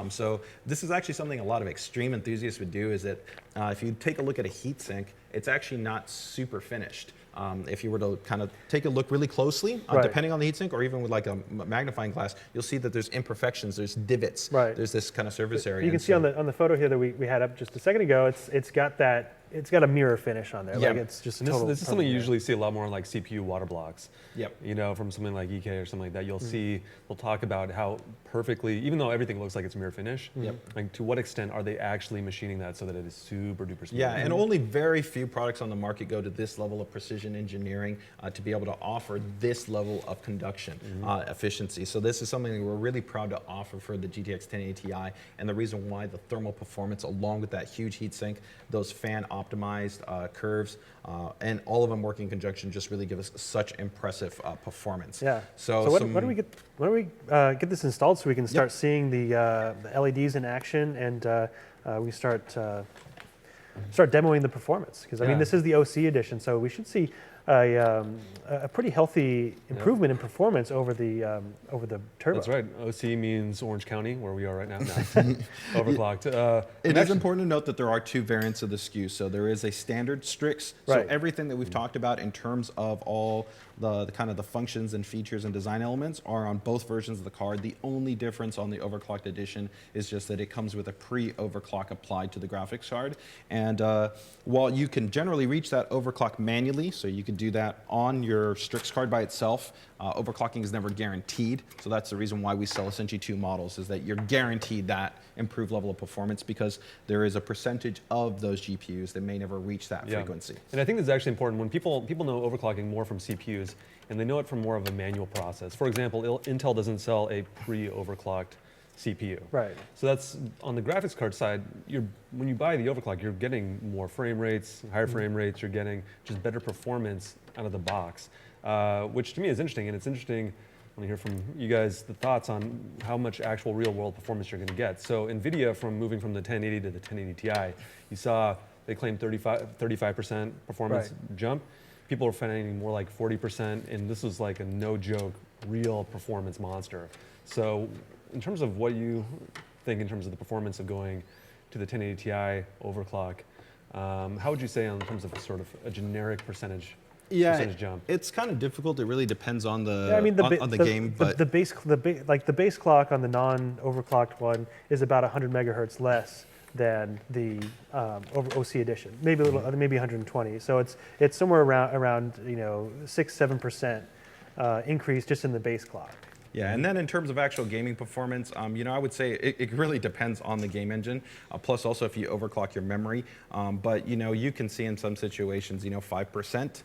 So this is actually something a lot of extreme enthusiasts would do, is that if you take a look at a heatsink, it's actually not super finished. If you were to kind of take a look really closely, depending on the heatsink, or even with like a magnifying glass, you'll see that there's imperfections, there's divots, there's this kind of surface area. You can see on the photo here that we had up just a second ago, it's got a mirror finish on there. Yeah. Like it's just a And total. this is something you usually see a lot more on like CPU water blocks. Yep. You know, from something like EK or something like that, you'll see, they'll talk about how perfectly, even though everything looks like it's mirror finish, like to what extent are they actually machining that so that it is super duper smooth? Yeah, and only very few products on the market go to this level of precision engineering to be able to offer this level of conduction efficiency. So this is something that we're really proud to offer for the GTX 1080 Ti, and the reason why the thermal performance, along with that huge heatsink, those fan optimized curves, and all of them working in conjunction, just really give us such impressive performance. Yeah. So when do we get this installed so we can start seeing the LEDs in action, and we start demoing the performance? Because I mean, this is the OC edition, so we should see a pretty healthy improvement in performance over the turbo. That's right. OC means Orange County, where we are right now. Overclocked. It is important to note that there are two variants of the SKU. So there is a standard Strix. So everything that we've talked about in terms of all the kind of the functions and features and design elements are on both versions of the card. The only difference on the overclocked edition is just that it comes with a pre-overclock applied to the graphics card. And while you can generally reach that overclock manually, so you can do that on your Strix card by itself, overclocking is never guaranteed. So that's the reason why we sell essentially two models, is that you're guaranteed that improved level of performance, because there is a percentage of those GPUs that may never reach that frequency. And I think this is actually important when people know overclocking more from CPUs, and they know it from more of a manual process. For example, Intel doesn't sell a pre-overclocked CPU. Right. So that's on the graphics card side. When you buy the overclock, you're getting more frame rates, higher frame rates. You're getting just better performance out of the box, which to me is interesting. And it's interesting when I hear from you guys the thoughts on how much actual real-world performance you're going to get. So NVIDIA, moving from the 1080 to the 1080 Ti, you saw they claimed 35% performance jump. People are finding more like 40%, and this was like a no-joke, real performance monster. So in terms of what you think in terms of the performance of going to the 1080 Ti overclock, how would you say in terms of sort of a generic percentage jump? It's kind of difficult. It really depends on the on the game. But the base clock on the non-overclocked one is about 100 megahertz less than the OC edition, maybe maybe 120. So it's somewhere around 6-7% increase just in the base clock. Yeah, and then in terms of actual gaming performance, I would say it really depends on the game engine. Plus, also if you overclock your memory, but you can see in some situations, 5%.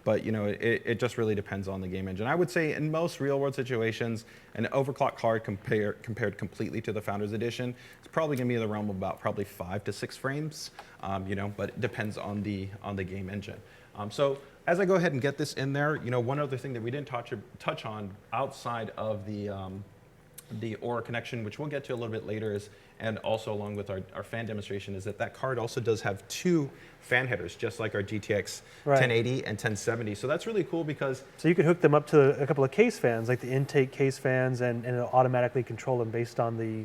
But it just really depends on the game engine. I would say in most real-world situations, an overclock card compared completely to the Founders Edition, it's probably going to be in the realm of about probably 5 to 6 frames. But it depends on the game engine. So as I go ahead and get this in there, one other thing that we didn't touch on outside of the Aura connection, which we'll get to a little bit later, and also along with our fan demonstration, is that card also does have 2 fan headers, just like our GTX 1080 and 1070. So that's really cool because... So you could hook them up to a couple of case fans, like the intake case fans, and it'll automatically control them based on the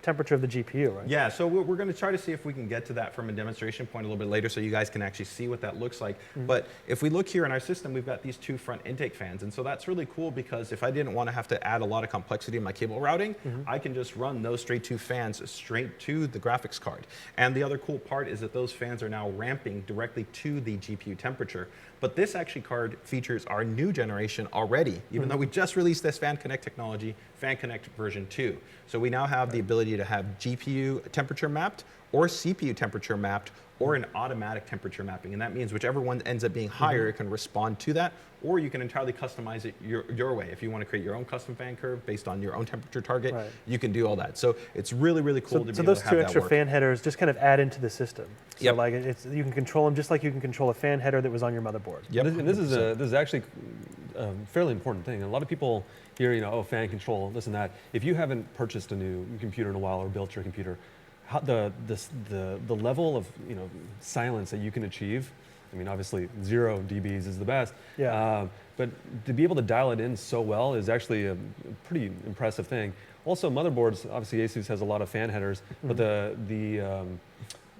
temperature of the GPU, right? Yeah, so we're going to try to see if we can get to that from a demonstration point a little bit later so you guys can actually see what that looks like. But if we look here in our system, we've got these 2 front intake fans. And so that's really cool because if I didn't want to have to add a lot of complexity in my cable routing, I can just run those straight 2 fans straight to the graphics card. And the other cool part is that those fans are now ramping directly to the GPU temperature. But this actually card features our new generation already, even though we just released this Fan Connect technology, Fan Connect version 2. So we now have the ability ability to have GPU temperature mapped or CPU temperature mapped or an automatic temperature mapping. And that means whichever one ends up being higher, it can respond to that, or you can entirely customize it your way. If you want to create your own custom fan curve based on your own temperature target, you can do all that. So it's really, really cool to be able to have that work. So those two extra fan headers just kind of add into the system. So like you can control them just like you can control a fan header that was on your motherboard. Yep. And this is actually a fairly important thing. A lot of people hear, oh, fan control, this and that. If you haven't purchased a new computer in a while or built your computer, the level of silence that you can achieve, I mean, obviously 0 dBs is the best, but to be able to dial it in so well is actually a pretty impressive thing. Also, motherboards, obviously ASUS has a lot of fan headers, but a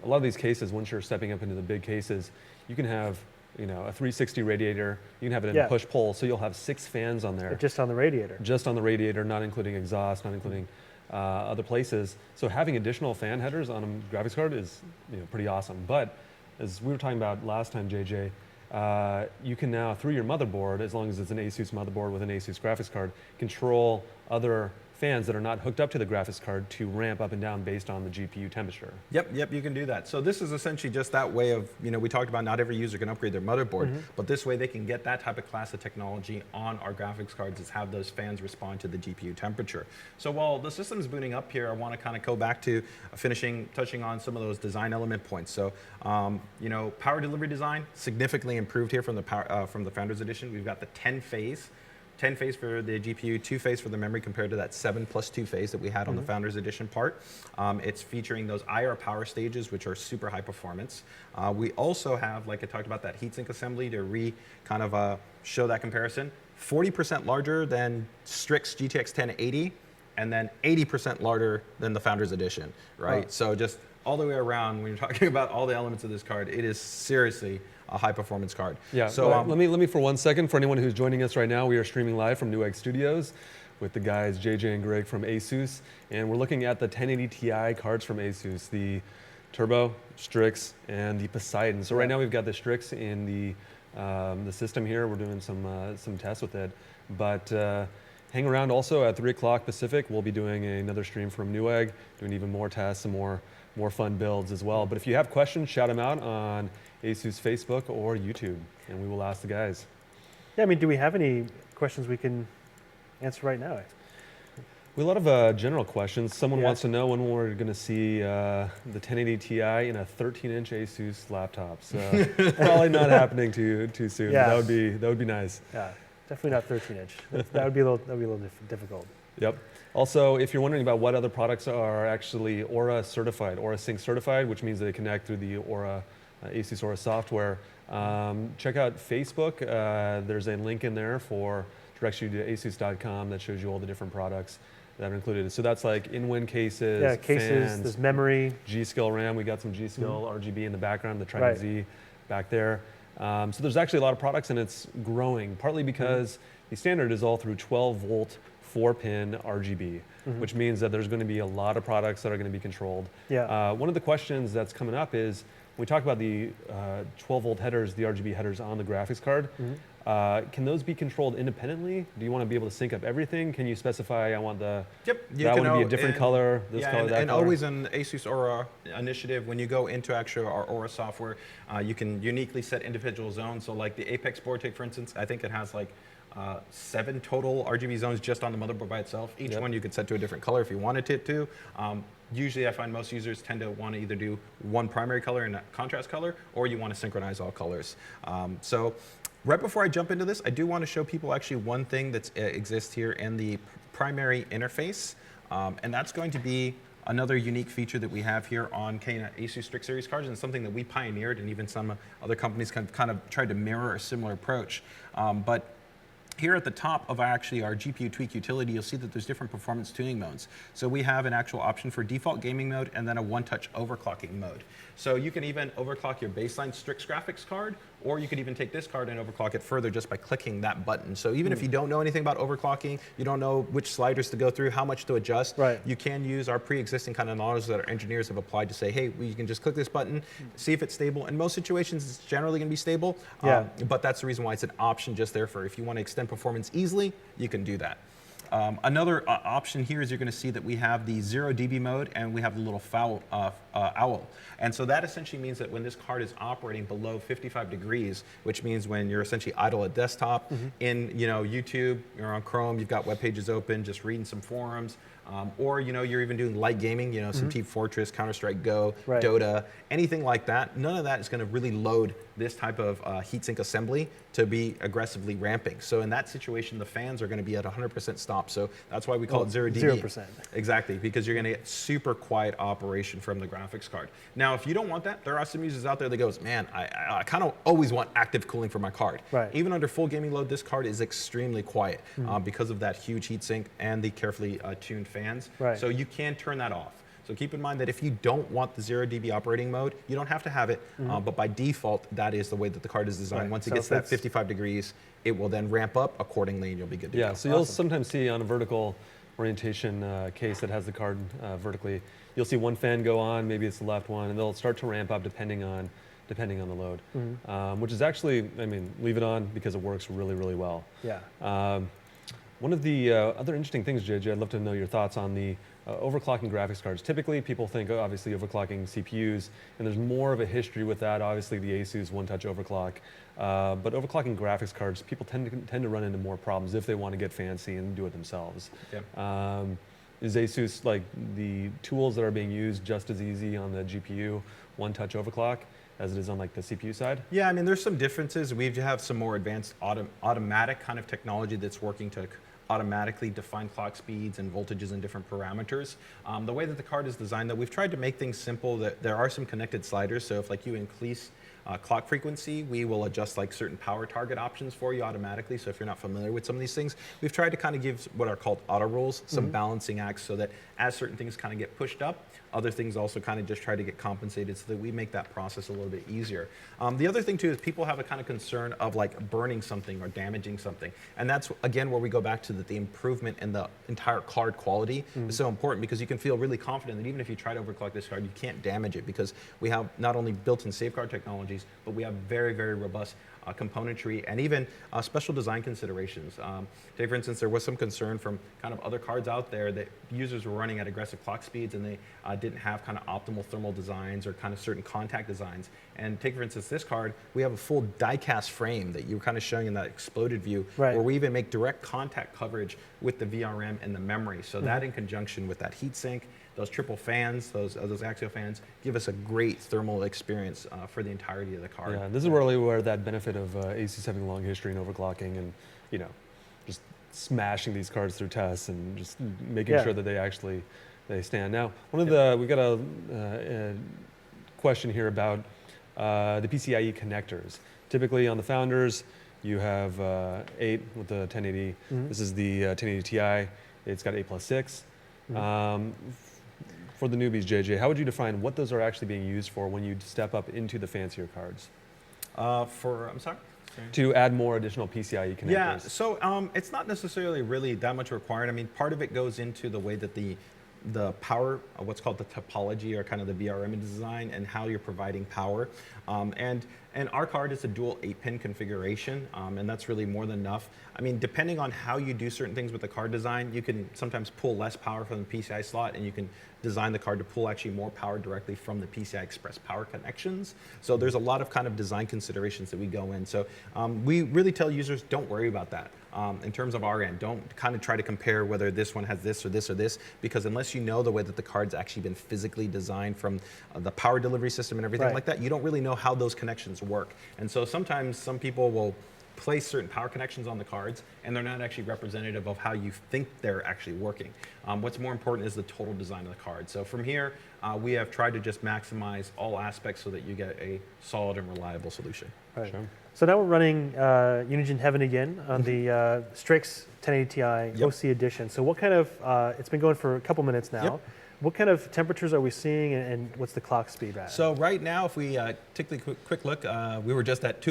lot of these cases, once you're stepping up into the big cases, you can have a 360 radiator, you can have it in push-pull, so you'll have 6 fans on there. Just on the radiator. Just on the radiator, not including exhaust, not including other places. So having additional fan headers on a graphics card is pretty awesome. But as we were talking about last time, JJ, you can now, through your motherboard, as long as it's an ASUS motherboard with an ASUS graphics card, control other fans that are not hooked up to the graphics card to ramp up and down based on the GPU temperature. Yep, you can do that. So this is essentially just that way of, we talked about not every user can upgrade their motherboard, but this way they can get that type of class of technology on our graphics cards, is have those fans respond to the GPU temperature. So while the system is booting up here, I want to kind of go back to touching on some of those design element points. So, power delivery design, significantly improved here from the Founders Edition. We've got the 10-phase for the GPU, 2-phase for the memory compared to that 7+2 phase that we had on the Founders Edition part. It's featuring those IR power stages, which are super high performance. We also have, like I talked about, that heatsink assembly to show that comparison. 40% larger than Strix GTX1080, and then 80% larger than the Founders Edition, right? Wow. So just all the way around, when you're talking about all the elements of this card, it is seriously a high performance card. Yeah, so let me for 1 second, for anyone who's joining us right now, we are streaming live from Newegg Studios with the guys JJ and Greg from ASUS, and we're looking at the 1080 Ti cards from ASUS, the Turbo, Strix, and the Poseidon. So right now we've got the Strix in the system here. We're doing some tests with it, but hang around also at 3 o'clock Pacific. We'll be doing another stream from Newegg, doing even more tests and more fun builds as well. But if you have questions, shout them out on ASUS Facebook or YouTube, and we will ask the guys. Yeah, I mean, do we have any questions we can answer right now? We have a lot of general questions. Someone wants to know when we're going to see the 1080 Ti in a 13-inch ASUS laptop. So probably not happening too soon. Yeah. But that would be nice. Yeah, definitely not 13-inch. That would be a little difficult. Yep. Also, if you're wondering about what other products are actually Aura certified, Aura Sync certified, which means they connect through the Aura ASUS Aura software, check out Facebook. There's a link in there directs you to asus.com that shows you all the different products that are included. So that's like in-win cases, fans, there's memory, G-Skill RAM. We got some G-Skill RGB in the background, the Trident Z back there. So there's actually a lot of products, and it's growing, partly because the standard is all through 12-volt 4-pin RGB, which means that there's going to be a lot of products that are going to be controlled. Yeah. One of the questions that's coming up is, when we talk about the 12-volt headers, the RGB headers on the graphics card, can those be controlled independently? Do you want to be able to sync up everything? Can you specify, I want that one to be a different color, this color, that color? And always in ASUS Aura initiative, when you go into actually our Aura software, you can uniquely set individual zones. So like the Apex board tape, for instance, I think it has like 7 total RGB zones just on the motherboard by itself. Each one you could set to a different color if you wanted it to. Usually I find most users tend to want to either do one primary color and a contrast color, or you want to synchronize all colors. So right before I jump into this, I do want to show people actually one thing that exists here in the primary interface, and that's going to be another unique feature that we have here on ASUS Strix series cards, and something that we pioneered, and even some other companies kind of tried to mirror a similar approach. But here at the top of our GPU tweak utility, you'll see that there's different performance tuning modes. So we have an actual option for default gaming mode and then a one-touch overclocking mode. So you can even overclock your baseline Strix graphics card, or you could even take this card and overclock it further just by clicking that button. So even if you don't know anything about overclocking, you don't know which sliders to go through, how much to adjust, you can use our pre-existing kind of knowledge that our engineers have applied to say, hey, you can just click this button, see if it's stable. In most situations, it's generally going to be stable, but that's the reason why it's an option just there for if you want to extend performance easily, you can do that. Another option here is you're going to see that we have the 0 dB mode and we have the little owl. And so that essentially means that when this card is operating below 55 degrees, which means when you're essentially idle at desktop, in YouTube, you're on Chrome, you've got web pages open, just reading some forums, or you're even doing light gaming, some Team Fortress, Counter-Strike Go, Dota, anything like that. None of that is going to really load this type of heatsink assembly to be aggressively ramping. So in that situation, the fans are going to be at 100% stop. So that's why we call it 0 dB. 0%. Exactly, because you're going to get super quiet operation from the graphics card. Now, if you don't want that, there are some users out there that goes, man, I kind of always want active cooling for my card. Right. Even under full gaming load, this card is extremely quiet because of that huge heatsink and the carefully tuned fans. Right. So you can turn that off. So keep in mind that if you don't want the 0 dB operating mode, you don't have to have it, but by default, that is the way that the card is designed. Right. Once it So gets to that 55 degrees, it will then ramp up accordingly and you'll be good to go. Yeah, so you'll sometimes see on a vertical orientation case that has the card vertically, you'll see one fan go on, maybe it's the left one, and they'll start to ramp up depending on the load, which is actually, leave it on because it works really, really well. Yeah. One of the other interesting things, JJ, I'd love to know your thoughts on the overclocking graphics cards. Typically, people think, obviously, overclocking CPUs, and there's more of a history with that. Obviously, the ASUS one-touch overclock. But overclocking graphics cards, people tend to run into more problems if they want to get fancy and do it themselves. Yeah. Is ASUS, like, the tools that are being used just as easy on the GPU one-touch overclock as it is on like the CPU side? Yeah, there's some differences. We have some more advanced automatic kind of technology that's working to automatically define clock speeds and voltages and different parameters. The way that the card is designed, though, we've tried to make things simple. That there are some connected sliders, so if like you increase clock frequency, we will adjust like certain power target options for you automatically. So if you're not familiar with some of these things, we've tried to kind of give what are called auto rules, some balancing acts, so that as certain things kind of get pushed up, other things also kind of just try to get compensated so that we make that process a little bit easier. The other thing too is people have a kind of concern of like burning something or damaging something. And that's again where we go back to that the improvement in the entire card quality is so important, because you can feel really confident that even if you try to overclock this card, you can't damage it, because we have not only built-in safeguard technologies, but we have very, very robust componentry and even special design considerations. Say, for instance, there was some concern from kind of other cards out there that users were running at aggressive clock speeds and they didn't have kind of optimal thermal designs or kind of certain contact designs. And take, for instance, this card, we have a full die-cast frame that you were kind of showing in that exploded view, where we even make direct contact coverage with the VRM and the memory. So that in conjunction with that heatsink, those triple fans, those axial fans, give us a great thermal experience for the entirety of the card. Yeah, this is really where that benefit of ASUS having a long history in overclocking and, just smashing these cards through tests and just making sure that they stand. Now, we got a question here about the PCIe connectors. Typically on the Founders, you have 8 with the 1080. This is the 1080 Ti. It's got 8+6. For the newbies, JJ, how would you define what those are actually being used for when you step up into the fancier cards? I'm sorry? To add more additional PCIe connectors. Yeah, so it's not necessarily really that much required. Part of it goes into the way that the power, what's called the topology, or kind of the VRM design, and how you're providing power. And our card is a dual 8-pin configuration, and that's really more than enough. Depending on how you do certain things with the card design, you can sometimes pull less power from the PCI slot, and you can design the card to pull actually more power directly from the PCI Express power connections. So there's a lot of kind of design considerations that we go in. So we really tell users, don't worry about that. In terms of our end, don't kind of try to compare whether this one has this or this or this, because unless you know the way that the card's actually been physically designed from the power delivery system and everything like that, you don't really know how those connections work. And so sometimes some people will place certain power connections on the cards, and they're not actually representative of how you think they're actually working. What's more important is the total design of the card. So from here, we have tried to just maximize all aspects so that you get a solid and reliable solution. Right. Sure. So now we're running Unigine Heaven again on the Strix 1080 Ti OC edition. So what kind of, it's been going for a couple minutes now. What kind of temperatures are we seeing, and what's the clock speed at? So right now, if we take a quick look, we were just at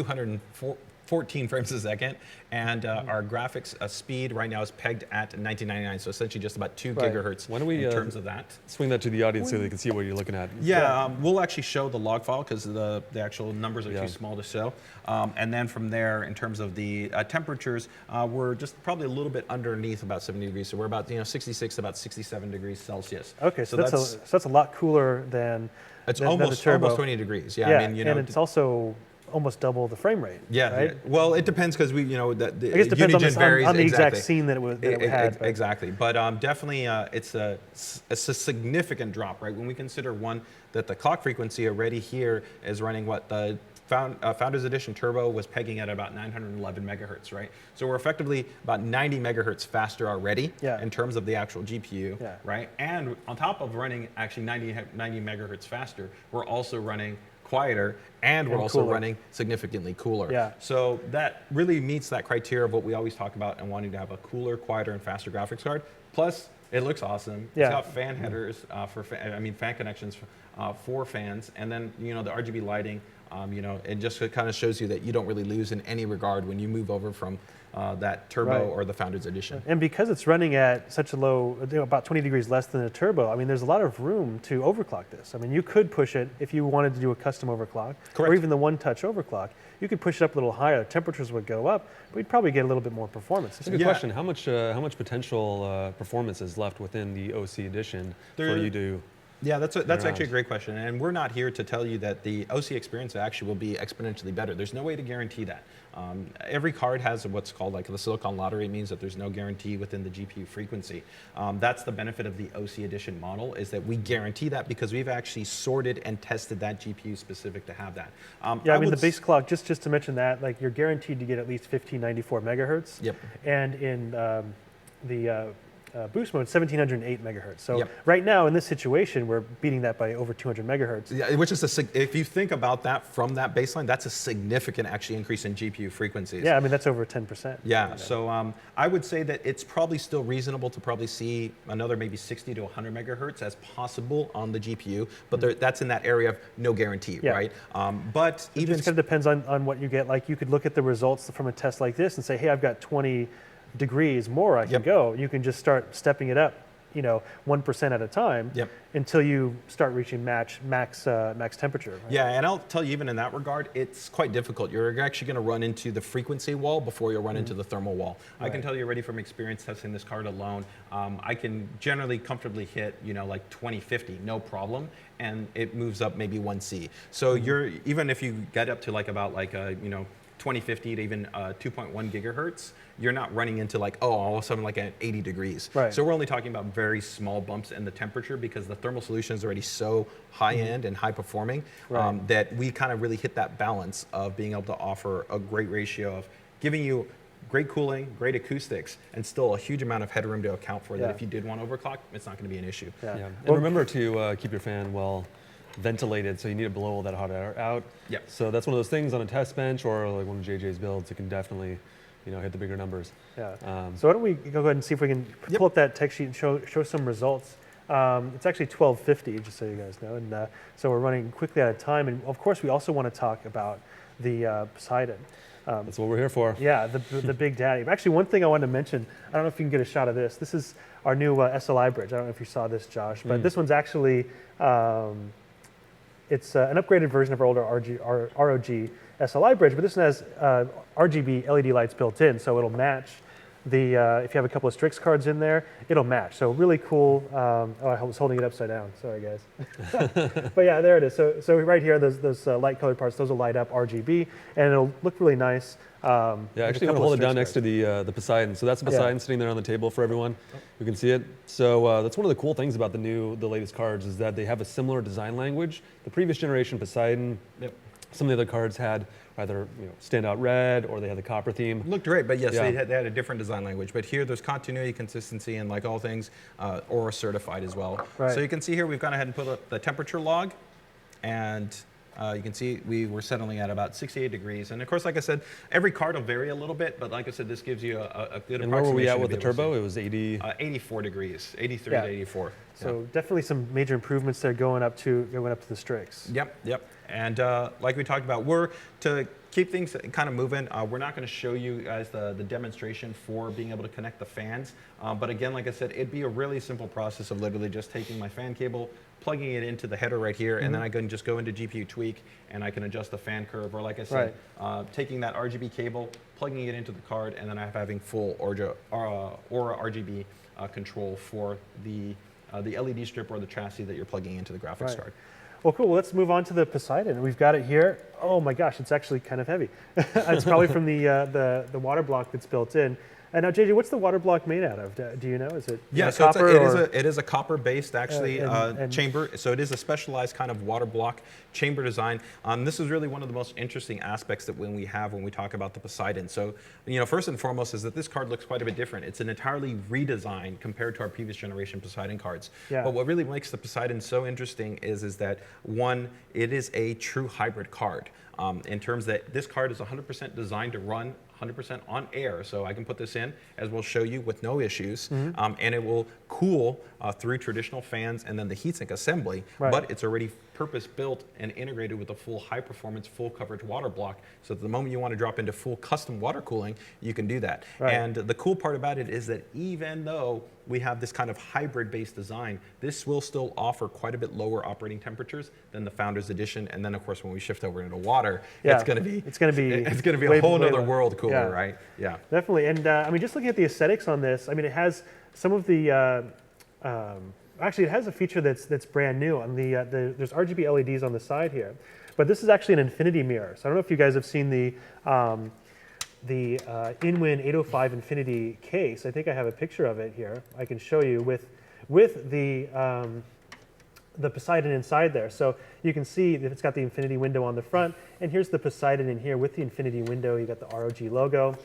14 frames a second, and our graphics speed right now is pegged at 1999, so essentially just about 2 gigahertz Why don't we, in terms of that. Swing that to the audience so they can see what you're looking at. Yeah, we'll actually show the log file because the actual numbers are too small to show. And then from there, in terms of the temperatures, we're just probably a little bit underneath about 70 degrees. So we're about 66, about 67 degrees Celsius. Okay, so that's a lot cooler than it's than almost the turbo. almost 20 degrees. Yeah, Yeah, I mean, and it's also almost double the frame rate. Yeah, right? well, it depends because we, the I guess it depends Unigine varies on the exact exactly. scene that it had. But. Exactly, but definitely it's a significant drop, right? When we consider one that the clock frequency already here is running what the Founders Edition Turbo was pegging at about 911 megahertz, right? So we're effectively about 90 megahertz faster already in terms of the actual GPU, right? And on top of running actually 90 megahertz faster, we're also running quieter, and we're also running significantly cooler. Yeah. So that really meets that criteria of what we always talk about and wanting to have a cooler, quieter, and faster graphics card. Plus, it looks awesome. Yeah. It's got fan headers fan connections for fans, and then the RGB lighting. It just kind of shows you that you don't really lose in any regard when you move over from that turbo or the Founders Edition. And because it's running at such a low, about 20 degrees less than a turbo, I mean, there's a lot of room to overclock this. I mean, you could push it if you wanted to do a custom overclock, or even the one-touch overclock. You could push it up a little higher. Temperatures would go up, but we'd probably get a little bit more performance. That's a good question. How much potential performance is left within the OC Edition for you to? Yeah, that's actually a great question, and we're not here to tell you that the OC experience actually will be exponentially better. There's no way to guarantee that. Every card has what's called like the silicon lottery. It means that there's no guarantee within the GPU frequency. That's the benefit of the OC Edition model, is that we guarantee that because we've actually sorted and tested that GPU specific to have that. Yeah, I mean the base clock, just to mention that, like you're guaranteed to get at least 1594 megahertz. Yep. And in the boost mode, 1708 megahertz. So right now in this situation, we're beating that by over 200 megahertz. Yeah, which is if you think about that from that baseline, that's a significant actually increase in GPU frequencies. Yeah, I mean that's over 10%. Yeah, so I would say that it's probably still reasonable to probably see another maybe 60 to 100 megahertz as possible on the GPU, but that's in that area of no guarantee, right? But it just kind of depends on what you get. Like you could look at the results from a test like this and say, hey, I've got 20 degrees more I can go. You can just start stepping it up, 1% at a time until you start reaching max temperature. Right? Yeah, and I'll tell you, even in that regard, it's quite difficult. You're actually going to run into the frequency wall before you run into the thermal wall. I can tell you already from experience testing this card alone, I can generally comfortably hit, like 2050, no problem, and it moves up maybe 1C. So even if you get up to about 2050 to even 2.1 gigahertz, you're not running into all of a sudden at 80 degrees. Right. So we're only talking about very small bumps in the temperature because the thermal solution is already so high end and high performing that we kind of really hit that balance of being able to offer a great ratio of giving you great cooling, great acoustics, and still a huge amount of headroom to account for that if you did want to overclock, it's not going to be an issue. And remember to keep your fan well ventilated, so you need to blow all that hot air out. Yep. So that's one of those things on a test bench or like one of JJ's builds, it can definitely hit the bigger numbers. Yeah. So why don't we go ahead and see if we can pull up that tech sheet and show some results. It's actually 1250, just so you guys know. And so we're running quickly out of time. And of course, we also want to talk about the Poseidon. That's what we're here for. Yeah, the big daddy. Actually, one thing I wanted to mention, I don't know if you can get a shot of this. This is our new Sli Bridge. I don't know if you saw this, Josh, but this one's actually, it's an upgraded version of our older ROG Sli Bridge, but this one has RGB LED lights built in, so it'll match the, if you have a couple of Strix cards in there, it'll match. So really cool. Oh, I was holding it upside down. Sorry, guys. But yeah, there it is. So right here, those light colored parts, those will light up RGB, and it'll look really nice. Yeah, actually, I'm going to hold it down next to the Poseidon. So that's the Poseidon sitting there on the table for everyone. You can see it. So that's one of the cool things about the latest cards is that they have a similar design language. The previous generation Poseidon, some of the other cards had either standout red or they had the copper theme. Looked great, but yes, they had a different design language. But here, there's continuity, consistency, and like all things, Aura certified as well. Right. So you can see here, we've gone ahead and put up the temperature log, and You can see we were settling at about 68 degrees. And of course, like I said, every card will vary a little bit, but like I said, this gives you a good approximation. And where were we at with the turbo? It was 84 degrees, 83 Yeah. to 84. So definitely some major improvements there going up to the Strix. Yep. And like we talked about, to keep things kind of moving, we're not going to show you guys the demonstration for being able to connect the fans. But again, like I said, it'd be a really simple process of literally just taking my fan cable, plugging it into the header right here, and then I can just go into GPU tweak and I can adjust the fan curve. Or like I said, taking that RGB cable, plugging it into the card, and then having full Aura RGB control for the LED strip or the chassis that you're plugging into the graphics card. Well, cool. Well, let's move on to the Poseidon. We've got it here. Oh my gosh, it's actually kind of heavy. It's probably from the water block that's built in. And now, JJ, what's the water block made out of? Do you know? Is it so copper? it is a copper-based actually chamber. So it is a specialized kind of water block chamber design. This is really one of the most interesting aspects that when we talk about the Poseidon. So first and foremost is that this card looks quite a bit different. It's an entirely redesign compared to our previous generation Poseidon cards. Yeah. But what really makes the Poseidon so interesting is that one, it is a true hybrid card. In terms that this card is 100% designed to run 100% on air, so I can put this in, as we'll show you, with no issues, and it will cool through traditional fans and then the heatsink assembly, but it's already purpose-built and integrated with a full high-performance, full-coverage water block, so that the moment you want to drop into full custom water cooling, you can do that. And the cool part about it is that even though we have this kind of hybrid-based design, this will still offer quite a bit lower operating temperatures than the Founders Edition, and then of course when we shift over into water, it's going to be a whole other world cooler, right? Yeah, definitely. And I mean, just looking at the aesthetics on this, I mean, it has some of the actually, it has a feature that's brand new. On there's RGB LEDs on the side here, but this is actually an infinity mirror. So I don't know if you guys have seen the InWin 805 Infinity case. I think I have a picture of it here. I can show you with the Poseidon inside there. So you can see that it's got the infinity window on the front, and here's the Poseidon in here with the infinity window. You got the ROG logo,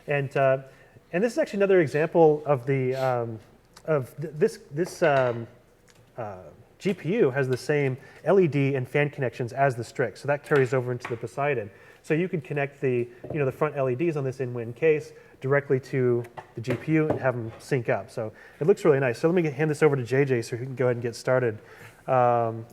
and this is actually another example of this GPU has the same LED and fan connections as the Strix, so that carries over into the Poseidon. So you could connect the front LEDs on this InWin case directly to the GPU and have them sync up. So it looks really nice. So let me hand this over to JJ so he can go ahead and get started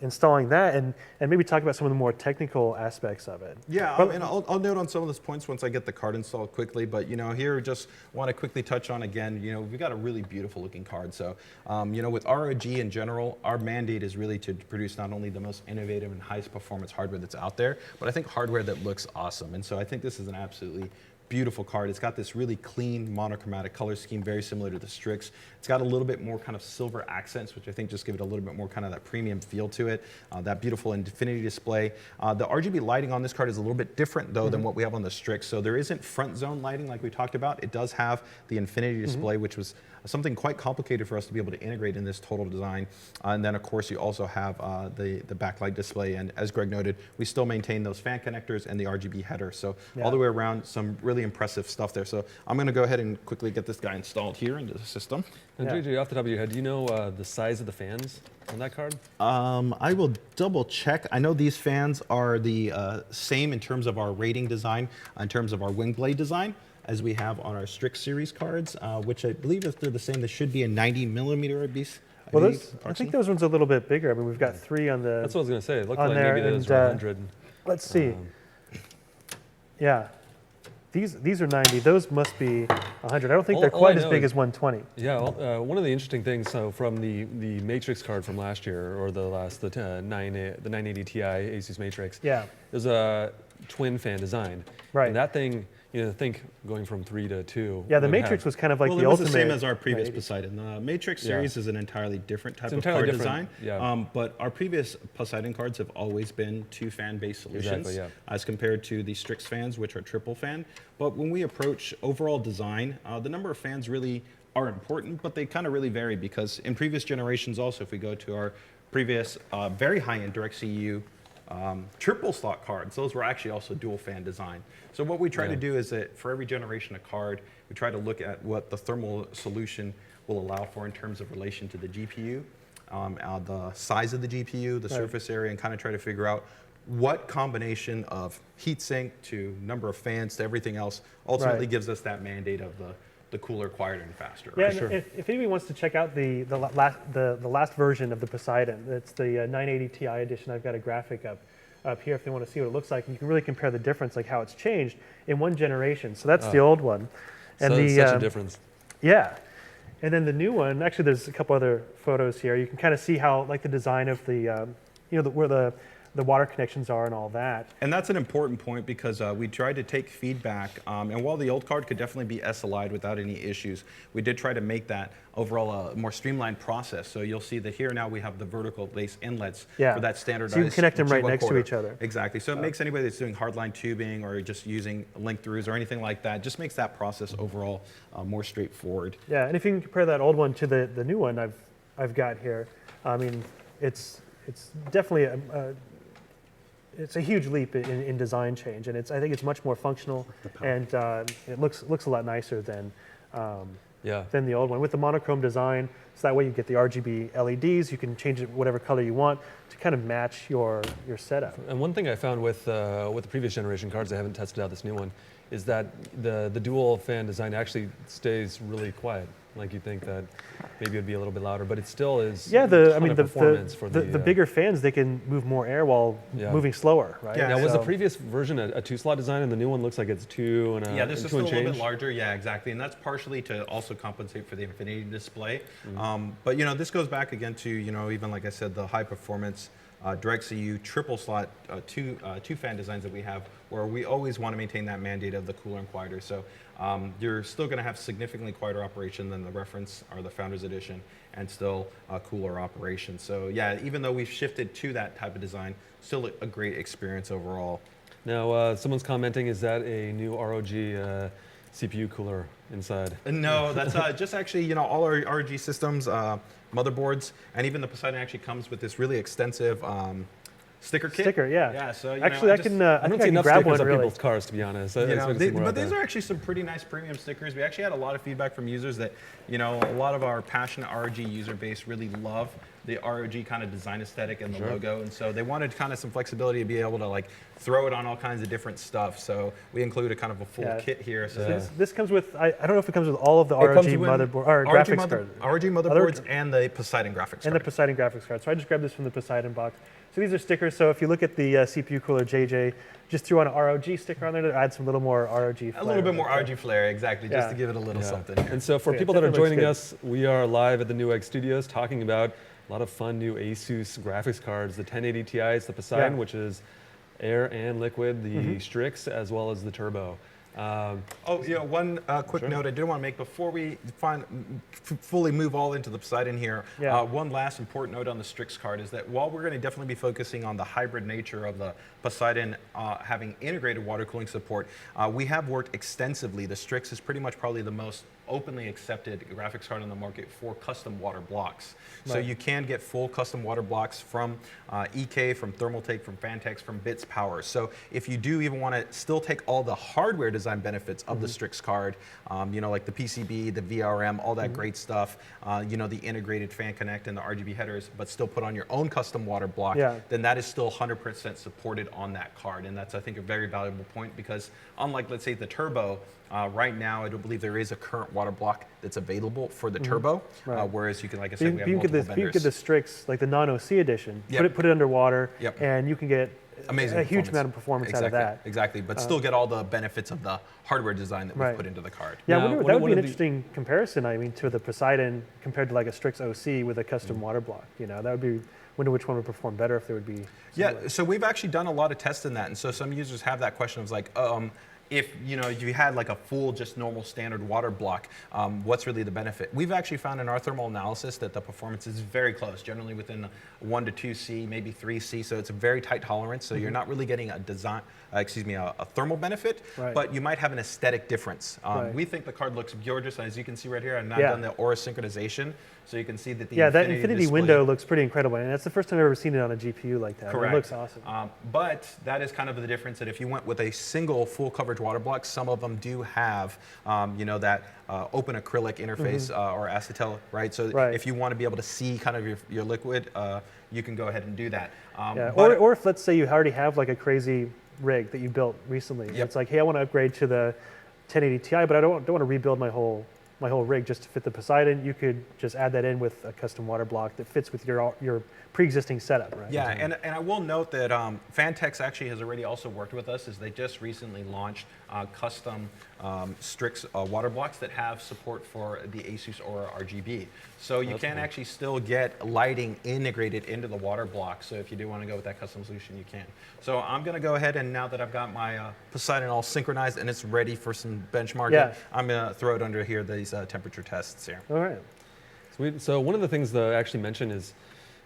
installing that and maybe talk about some of the more technical aspects of it. Yeah, and I'll note on some of those points once I get the card installed quickly, but here just want to quickly touch on again, we've got a really beautiful looking card. So, with ROG in general, our mandate is really to produce not only the most innovative and highest performance hardware that's out there, but I think hardware that looks awesome. And so I think this is an absolutely beautiful card. It's got this really clean monochromatic color scheme, very similar to the Strix. It's got a little bit more kind of silver accents, which I think just give it a little bit more kind of that premium feel to it. That beautiful infinity display. The RGB lighting on this card is a little bit different though than what we have on the Strix. So there isn't front zone lighting like we talked about. It does have the infinity display, which was something quite complicated for us to be able to integrate in this total design. And then of course you also have the backlight display, and as Greg noted, we still maintain those fan connectors and the RGB header. So all the way around, some really impressive stuff there. So I'm going to go ahead and quickly get this guy installed here into the system. And JJ, off the top of your head, do you know the size of the fans on that card? I will double check. I know these fans are the same in terms of our rating design, in terms of our wing blade design, as we have on our Strix series cards, which I believe if they're the same, this should be a 90 millimeter at least. Well, I think those ones are a little bit bigger. I mean, we've got 3 on the. That's what I was going to say. It looked like there, maybe those were 100. Let's see. Yeah. These are 90. Those must be 100. I don't think they're quite as big as 120. Yeah. One of the interesting things, so from the Matrix card from last year, or the 980 Ti ASUS Matrix. Yeah. There's a twin fan design. Right. And that thing, think going from 3 to 2. Yeah, the Matrix was kind of like the ultimate. Well, it was the same as our previous Poseidon. The Matrix series is an entirely different type of card design. Yeah. But our previous Poseidon cards have always been 2 fan-based solutions, as compared to the Strix fans, which are triple fan. But when we approach overall design, the number of fans really are important, but they kind of really vary, because in previous generations also, if we go to our previous very high-end DirectCU triple slot cards, those were actually also dual fan design. So what we try to do is that for every generation of card, we try to look at what the thermal solution will allow for in terms of relation to the GPU, the size of the GPU, the surface area, and kind of try to figure out what combination of heatsink to number of fans to everything else ultimately Right. gives us that mandate of the cooler, quieter, and faster. Yeah, Right? and Sure. if anybody wants to check out the last version of the Poseidon, it's the 980 Ti edition. I've got a graphic up here if they want to see what it looks like. And you can really compare the difference, like how it's changed in one generation. So that's the old one. And So, the such a difference. Yeah. And then the new one, actually there's a couple other photos here. You can kind of see how, like the design of the, where the water connections are and all that. And that's an important point because we tried to take feedback, and while the old card could definitely be SLI'd without any issues, we did try to make that overall a more streamlined process. So you'll see that here now we have the vertical base inlets for that standardized. So you can connect them right G1 next to quarter. each other. Exactly. So it makes anybody that's doing hardline tubing or just using link throughs or anything like that, just makes that process overall more straightforward. Yeah, and if you can compare that old one to the new one I've got here, I mean, it's definitely it's a huge leap in design change, and I think it's much more functional, and it looks a lot nicer than the old one with the monochrome design. So that way you get the RGB LEDs. You can change it whatever color you want to kind of match your setup. And one thing I found with the previous generation cards, I haven't tested out this new one, is that the dual fan design actually stays really quiet. Like you think that maybe it'd be a little bit louder, but it still is. Yeah, the bigger fans, they can move more air while moving slower, right? Yeah. Now, was the previous version a 2-slot design, and the new one looks like it's 2 and a Yeah, this is two still a and little bit change? larger. Yeah, exactly, and that's partially to also compensate for the infinity display. But this goes back again to even like I said, the high performance direct CU triple slot two fan designs that we have, where we always want to maintain that mandate of the cooler and quieter. So you're still going to have significantly quieter operation than the reference or the Founders Edition, and still cooler operation. So yeah, even though we've shifted to that type of design, still a great experience overall. Now, someone's commenting, is that a new ROG CPU cooler inside? No, that's just actually, all our RG systems, motherboards, and even the Poseidon actually comes with this really extensive sticker kit. Yeah. Yeah, so actually, I think I I don't see can enough grab stickers one on really. people's cars, to be honest. But these are actually some pretty nice premium stickers. We actually had a lot of feedback from users that, a lot of our passionate ROG user base really love the ROG kind of design aesthetic and the logo, and so they wanted kind of some flexibility to be able to like throw it on all kinds of different stuff. So we include a kind of a full kit here. So this comes with, I don't know if it comes with all of the ROG motherboard or graphics cards. ROG motherboards and the Poseidon graphics card. And the Poseidon graphics card. So I just grabbed this from the Poseidon box. So these are stickers. So if you look at the CPU cooler JJ, just threw on an ROG sticker on there to add some little more ROG flair. A little bit more ROG flair, exactly, just to give it a little something. And so for people that are joining us, we are live at the Newegg Studios talking about a lot of fun new ASUS graphics cards, the 1080 Ti's, the Poseidon, which is air and liquid, the Strix, as well as the Turbo. One quick note I did want to make before we fully move all into the Poseidon here. One last important note on the Strix card is that while we're going to definitely be focusing on the hybrid nature of the Poseidon having integrated water cooling support, we have worked extensively. The Strix is pretty much probably the most openly accepted graphics card on the market for custom water blocks. So you can get full custom water blocks from EK, from Thermaltake, from Fantex, from Bits Power. So if you do even want to still take all the hardware design benefits of the Strix card, like the PCB, the VRM, all that great stuff, the integrated fan connect and the RGB headers, but still put on your own custom water block, then that is still 100% supported on that card. And that's, I think, a very valuable point because unlike, let's say, the Turbo, right now, I don't believe there is a current water block that's available for the Turbo, whereas you can, like I said, we have multiple vendors. You can get the Strix, like the non-OC edition, put it underwater, and you can get a huge amount of performance out of that. Exactly, but still get all the benefits of the hardware design that we've put into the card. Yeah, that would be an interesting comparison, to the Poseidon compared to like a Strix OC with a custom water block. That would be, wonder which one would perform better if there would be similar. Yeah, so we've actually done a lot of tests in that, and so some users have that question of like, if you had like a full just normal standard water block, what's really the benefit? We've actually found in our thermal analysis that the performance is very close, generally within 1 to 2C, maybe 3C, so it's a very tight tolerance, so you're not really getting a a thermal benefit, but you might have an aesthetic difference. We think the card looks gorgeous, and as you can see right here, I've now done the aura synchronization, so you can see that the that infinity window looks pretty incredible, and that's the first time I've ever seen it on a GPU like that. Correct. It looks awesome. But that is kind of the difference that if you went with a single full coverage storage water blocks, some of them do have, that open acrylic interface or acetal, right? So if you want to be able to see kind of your liquid, you can go ahead and do that. Or if, let's say, you already have like a crazy rig that you built recently. It's like, hey, I want to upgrade to the 1080 Ti, but I don't want to rebuild my whole rig just to fit the Poseidon. You could just add that in with a custom water block that fits with your pre-existing setup, right? Yeah, and I will note that Fantex actually has already also worked with us, as they just recently launched custom Strix water blocks that have support for the ASUS Aura RGB. So you can actually still get lighting integrated into the water block. So if you do want to go with that custom solution, you can. So I'm going to go ahead, and now that I've got my Poseidon all synchronized and it's ready for some benchmarking, I'm going to throw it under here, these temperature tests here. All right. Sweet. So one of the things that I actually mentioned is,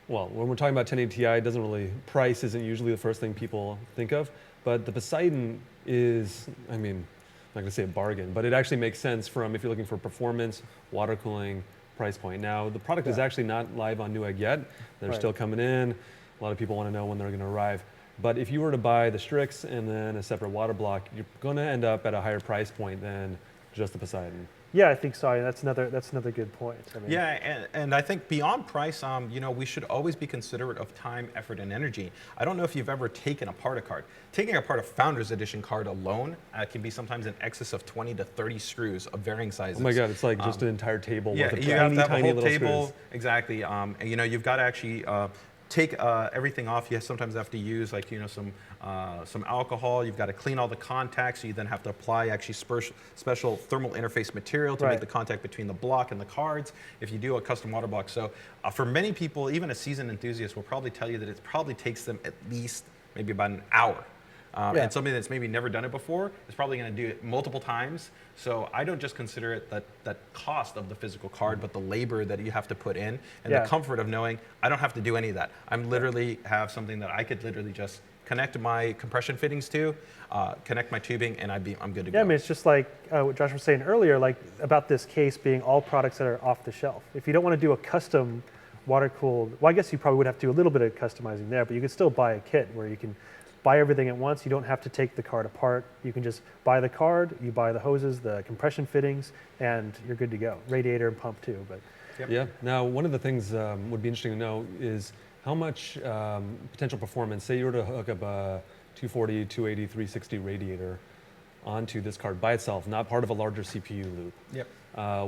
well, when we're talking about 1080 Ti, it doesn't really, price isn't usually the first thing people think of, but the Poseidon is, I mean, I'm not gonna say a bargain, but it actually makes sense from if you're looking for performance, water cooling, price point. Now, the product is actually not live on Newegg yet. They're still coming in. A lot of people wanna know when they're gonna arrive. But if you were to buy the Strix and then a separate water block, you're gonna end up at a higher price point than just the Poseidon. Yeah, I think so. That's another good point. I mean, yeah, and I think beyond price, we should always be considerate of time, effort, and energy. I don't know if you've ever taken apart a card. Taking apart a Founders Edition card alone can be sometimes in excess of 20 to 30 screws of varying sizes. Oh my God, it's like just an entire table with a you have to have tiny a whole little table. screws. Exactly. You've got to actually take everything off. You sometimes have to use some alcohol. You've got to clean all the contacts. So you then have to apply actually special thermal interface material to make the contact between the block and the cards if you do a custom water block. So for many people, even a seasoned enthusiast will probably tell you that it probably takes them at least maybe about an hour. And somebody that's maybe never done it before is probably going to do it multiple times. So I don't just consider it that cost of the physical card, but the labor that you have to put in and the comfort of knowing I don't have to do any of that. I'm literally have something that I could literally just connect my compression fittings to, connect my tubing, and I'm good to go. Yeah, I mean, it's just like what Josh was saying earlier, like about this case being all products that are off the shelf. If you don't want to do a custom water-cooled, well, I guess you probably would have to do a little bit of customizing there, but you could still buy a kit where you can buy everything at once. You don't have to take the card apart. You can just buy the card, you buy the hoses, the compression fittings, and you're good to go. Radiator and pump too. But yeah. Now, one of the things would be interesting to know is how much potential performance, say you were to hook up a 240, 280, 360 radiator onto this card by itself, not part of a larger CPU loop. Yep.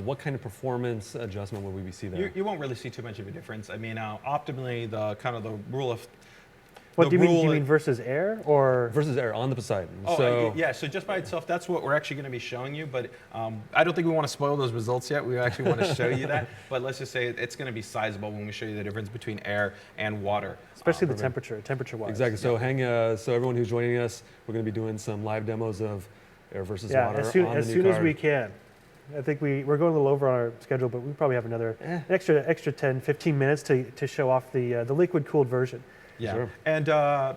What kind of performance adjustment would we see there? You won't really see too much of a difference. I mean, optimally, the rule of what do you mean? Do you mean versus air or versus air on the Poseidon? Oh, yeah. So just by itself, that's what we're actually going to be showing you. But I don't think we want to spoil those results yet. We actually want to show you that. But let's just say it's going to be sizable when we show you the difference between air and water, especially the temperature-wise. Exactly. So so everyone who's joining us, we're going to be doing some live demos of air versus water as soon as we can. I think we're going a little over on our schedule, but we probably have another extra 10, 15 minutes to show off the liquid-cooled version. Yeah, sure. And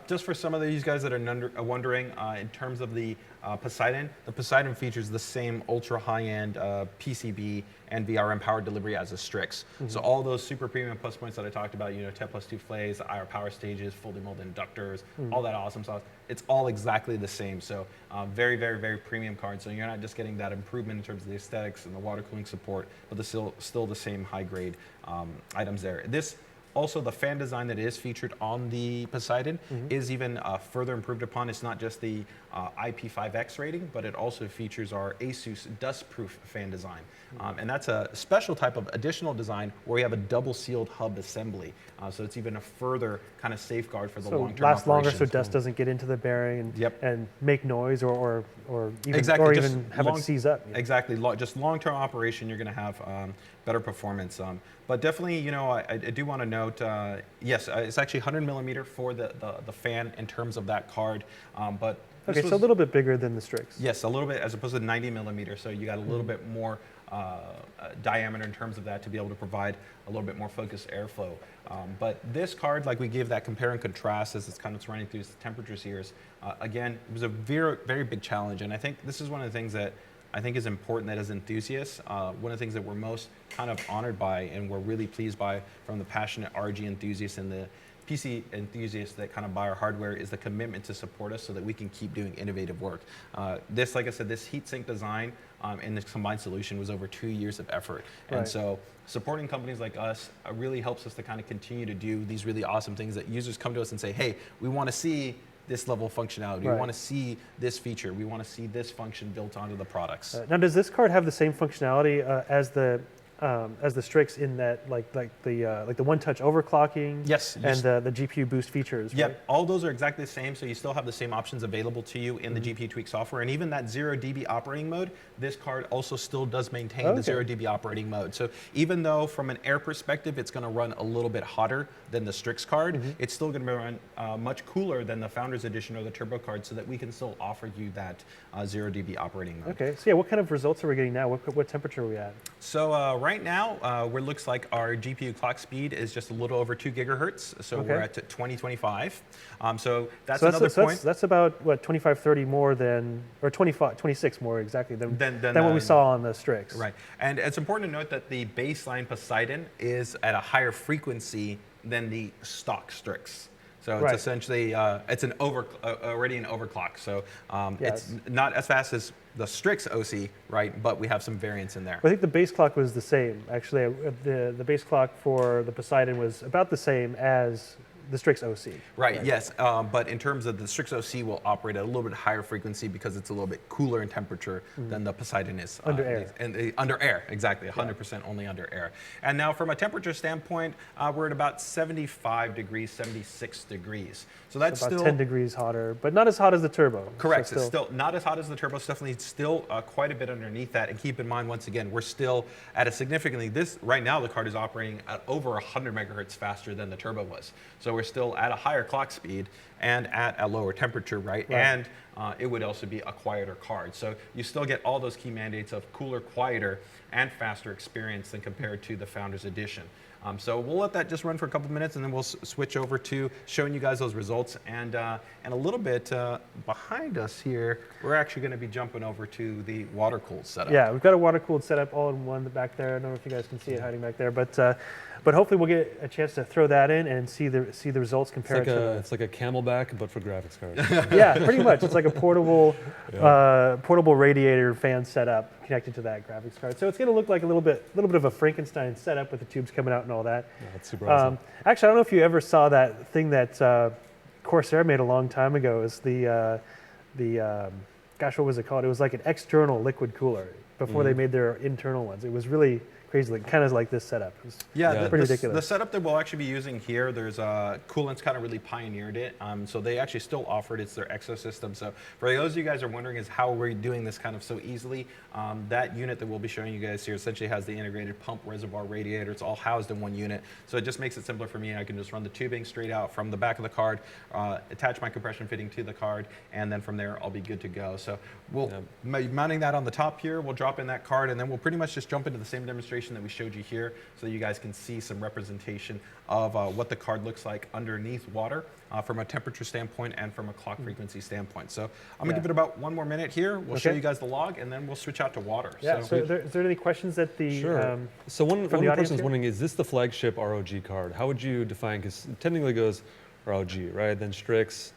just for some of these guys that are wondering, in terms of the Poseidon, the Poseidon features the same ultra high-end PCB and VRM power delivery as a Strix. So all those super premium plus points that I talked about, 10+2 flays, IR power stages, fully molded inductors, all that awesome stuff, it's all exactly the same. So very, very, very premium card. So you're not just getting that improvement in terms of the aesthetics and the water cooling support, but still the same high-grade items there. Also, the fan design that is featured on the Poseidon is even further improved upon. It's not just the IP5X rating, but it also features our ASUS dust-proof fan design. And that's a special type of additional design where we have a double-sealed hub assembly. So it's even a further kind of safeguard for the long-term lasts longer so dust doesn't get into the bearing and make noise or even have it seize up. Exactly. Just long-term operation, you're going to have better performance. But definitely, I do want to note, yes, it's actually 100 millimeter for the fan in terms of that card. But okay, so a little bit bigger than the Strix. Yes, a little bit, as opposed to 90 millimeter. So you got a little bit more diameter in terms of that to be able to provide a little bit more focused airflow. But this card, like we give that compare and contrast as it's kind of running through the temperature series, again, it was a very, very big challenge. And I think this is one of the things that I think is important that as enthusiasts, one of the things that we're most kind of honored by and we're really pleased by from the passionate RG enthusiasts and PC enthusiasts that kind of buy our hardware is the commitment to support us so that we can keep doing innovative work. This, like I said, this heatsink design and this combined solution was over 2 years of effort. Right. And so supporting companies like us really helps us to kind of continue to do these really awesome things that users come to us and say, hey, we want to see this level of functionality. Right. We want to see this feature. We want to see this function built onto the products. Now, does this card have the same functionality as the Strix in that like the one-touch overclocking? Yes. And the GPU boost features? Yep, right? all those are exactly the same, so you still have the same options available to you in the GPU Tweak software, and even that 0 dB operating mode, this card also still does maintain the 0 dB operating mode. So even though from an air perspective, it's gonna run a little bit hotter than the Strix card, it's still gonna run much cooler than the Founders Edition or the Turbo card, so that we can still offer you that 0 dB operating mode. Okay, so yeah, what kind of results are we getting now? What temperature are we at? So right now, it looks like our GPU clock speed is just a little over 2 gigahertz. So we're at 2025. So that's another point. That's about, what, 25, 30 more than, or 25, 26 more exactly than what we saw on the Strix. Right. And it's important to note that the baseline Poseidon is at a higher frequency than the stock Strix. So it's essentially, it's already an overclock. So it's not as fast as the Strix OC, right? But we have some variance in there. I think the base clock was the same. Actually, the base clock for the Poseidon was about the same as the Strix OC. Right, yes. But in terms of the Strix OC will operate at a little bit higher frequency because it's a little bit cooler in temperature than the Poseidon is. Under air. Under air, exactly. 100% only under air. And now from a temperature standpoint, we're at about 75 degrees, 76 degrees. So that's about still 10 degrees hotter, but not as hot as the Turbo. Correct. So it's still not as hot as the Turbo. It's definitely still quite a bit underneath that. And keep in mind, once again, we're still at a significantly, right now the card is operating at over 100 megahertz faster than the Turbo was. So we're still at a higher clock speed and at a lower temperature, right? And it would also be a quieter card. So you still get all those key mandates of cooler, quieter, and faster experience than compared to the Founders Edition. So we'll let that just run for a couple minutes, and then we'll switch over to showing you guys those results. And a little bit behind us here, we're actually going to be jumping over to the water-cooled setup. Yeah, we've got a water-cooled setup all in one back there. I don't know if you guys can see it hiding back there, but hopefully we'll get a chance to throw that in and see the results compared to. It's like a Camelback, but for graphics cards. Yeah, pretty much. It's like a portable portable radiator fan setup connected to that graphics card. So it's going to look like a little bit of a Frankenstein setup with the tubes coming out and all that. Yeah, that's super awesome. Actually, I don't know if you ever saw that thing that Corsair made a long time ago. Is the gosh, what was it called? It was like an external liquid cooler before they made their internal ones. It was really crazy, like, kind of like this setup. Yeah, pretty ridiculous. The setup that we'll actually be using here, there's Coolant's kind of really pioneered it. So they actually still offer it. It's their exosystem. So for those of you guys are wondering is how we're doing this kind of so easily, that unit that we'll be showing you guys here essentially has the integrated pump reservoir radiator. It's all housed in one unit. So it just makes it simpler for me. I can just run the tubing straight out from the back of the card, attach my compression fitting to the card, and then from there I'll be good to go. So we'll be mounting that on the top here. We'll drop in that card, and then we'll pretty much just jump into the same demonstration that we showed you here so that you guys can see some representation of what the card looks like underneath water from a temperature standpoint and from a clock frequency standpoint. So I'm going to give it about 1 more minute here. We'll show you guys the log, and then we'll switch out to water. Yeah, so is there any questions that the... Sure. So one person's here? wondering, is this the flagship ROG card? How would you define, because it technically goes ROG, right? Then Strix,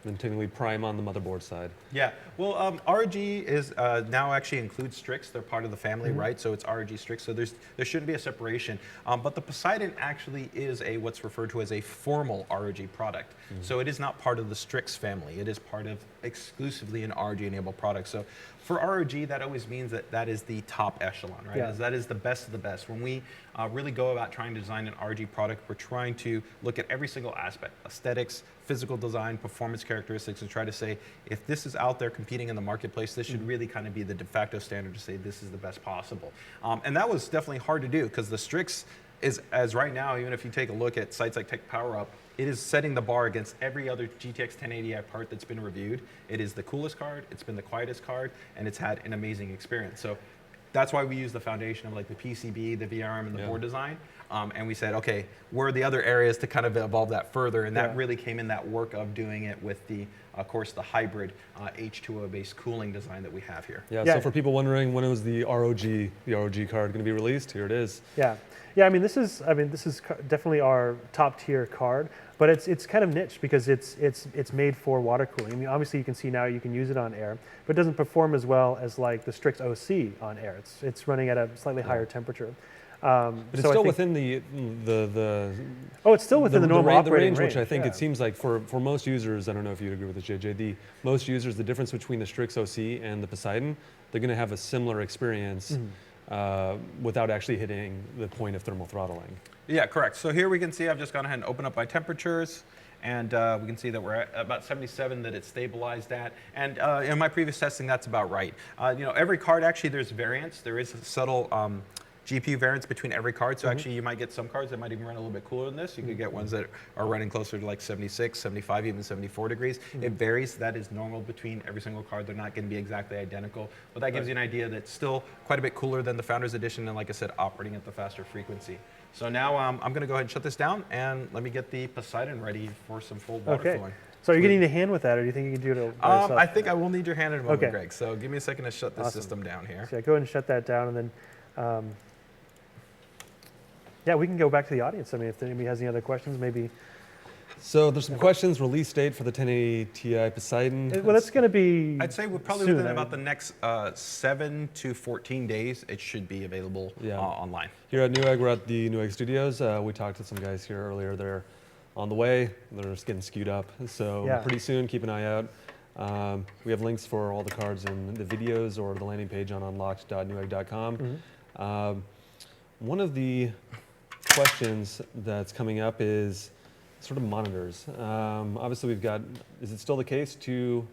then technically Prime on the motherboard side. Yeah, well, ROG is now actually includes Strix. They're part of the family, right? So it's ROG Strix. So there shouldn't be a separation. But the Poseidon actually is what's referred to as a formal ROG product. So it is not part of the Strix family. It is part of exclusively an ROG-enabled product. So for ROG, that always means that is the top echelon, right? That is the best of the best. When we really go about trying to design an ROG product, we're trying to look at every single aspect: aesthetics, physical design, performance characteristics, and try to say, if this is out there competing in the marketplace, this should really kind of be the de facto standard to say this is the best possible. And that was definitely hard to do, because the Strix is, as right now, even if you take a look at sites like Tech Power Up, it is setting the bar against every other GTX 1080i part that's been reviewed. It is the coolest card, it's been the quietest card, and it's had an amazing experience. So that's why we use the foundation of like the PCB, the VRM, and the board design. And we said, okay, where are the other areas to kind of evolve that further? And that really came in that work of doing it with the, of course, the hybrid H2O-based cooling design that we have here. Yeah, so for people wondering when it was the ROG card going to be released, here it is. Yeah, I mean, this is definitely our top tier card. But it's kind of niche because it's made for water cooling. I mean, obviously you can see now you can use it on air, but it doesn't perform as well as like the Strix OC on air. It's running at a slightly higher temperature. But it's so still within the it's still within the normal operating range, which I think it seems like for most users, I don't know if you'd agree with this, JJ, most users, the difference between the Strix OC and the Poseidon, they're going to have a similar experience without actually hitting the point of thermal throttling. Yeah, correct. So here we can see I've just gone ahead and opened up my temperatures, and we can see that we're at about 77 that it's stabilized at. And in my previous testing, that's about right. Every card, actually, there's variance. There is a subtle GPU variance between every card. So actually, you might get some cards that might even run a little bit cooler than this. You could get ones that are running closer to like 76, 75, even 74 degrees. It varies. That is normal between every single card. They're not going to be exactly identical. But that gives you an idea that it's still quite a bit cooler than the Founders Edition. And like I said, operating at the faster frequency. So now I'm going to go ahead and shut this down, and let me get the Poseidon ready for some full water flowing. So are you going to need a hand with that, or do you think you can do it by yourself? I think I will need your hand in a moment, Greg. So give me a second to shut this system down here. So yeah, go ahead and shut that down, and then yeah, we can go back to the audience. I mean, if anybody has any other questions, maybe. So there's some questions. Release date for the 1080 Ti Poseidon. Well, that's going to be. I'd say we're probably within about the next 7 to 14 days. It should be available online. Here at Newegg, we're at the Newegg Studios. We talked to some guys here earlier. They're on the way. They're just getting skewed up. So pretty soon, keep an eye out. We have links for all the cards in the videos or the landing page on unlocked.newegg.com. One of the questions that's coming up is sort of monitors. Obviously, we've got, is it still the case, 2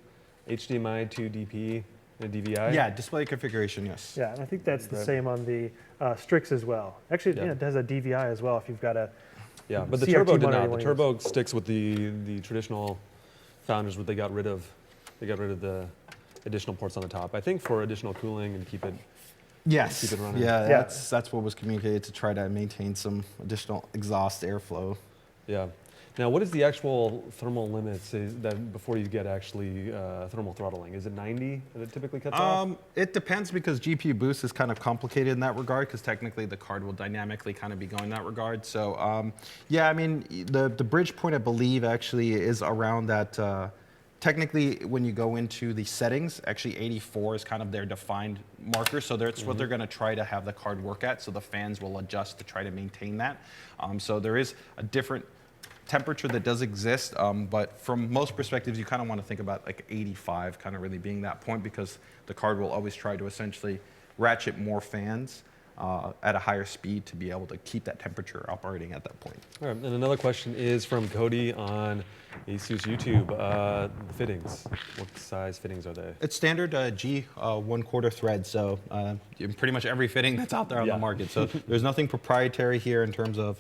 HDMI, 2 DP, and a DVI? Yeah, display configuration, yes. Yeah, and I think that's the same on the Strix as well. Actually, it has a DVI as well if you've got a but the CRT Turbo did not. monitor The Turbo sticks with the traditional Founders, where they got rid of the additional ports on the top. I think for additional cooling and keep it running. Yeah, that's what was communicated, to try to maintain some additional exhaust airflow. Yeah. Now, what is the actual thermal limits that before you get actually thermal throttling? Is it 90 that it typically cuts off? It depends, because GPU boost is kind of complicated in that regard, because technically the card will dynamically kind of be going that regard. So yeah, I mean, the bridge point, I believe, actually is around that. Technically, when you go into the settings, actually 84 is kind of their defined marker. So that's what they're going to try to have the card work at. So the fans will adjust to try to maintain that. So there is a different temperature that does exist, but from most perspectives, you kind of want to think about like 85 kind of really being that point, because the card will always try to essentially ratchet more fans at a higher speed to be able to keep that temperature operating at that point. All right, and another question is from Cody on ASUS YouTube. The fittings, what size fittings are they? It's standard G 1/4 thread, so pretty much every fitting that's out there on the market. So there's nothing proprietary here in terms of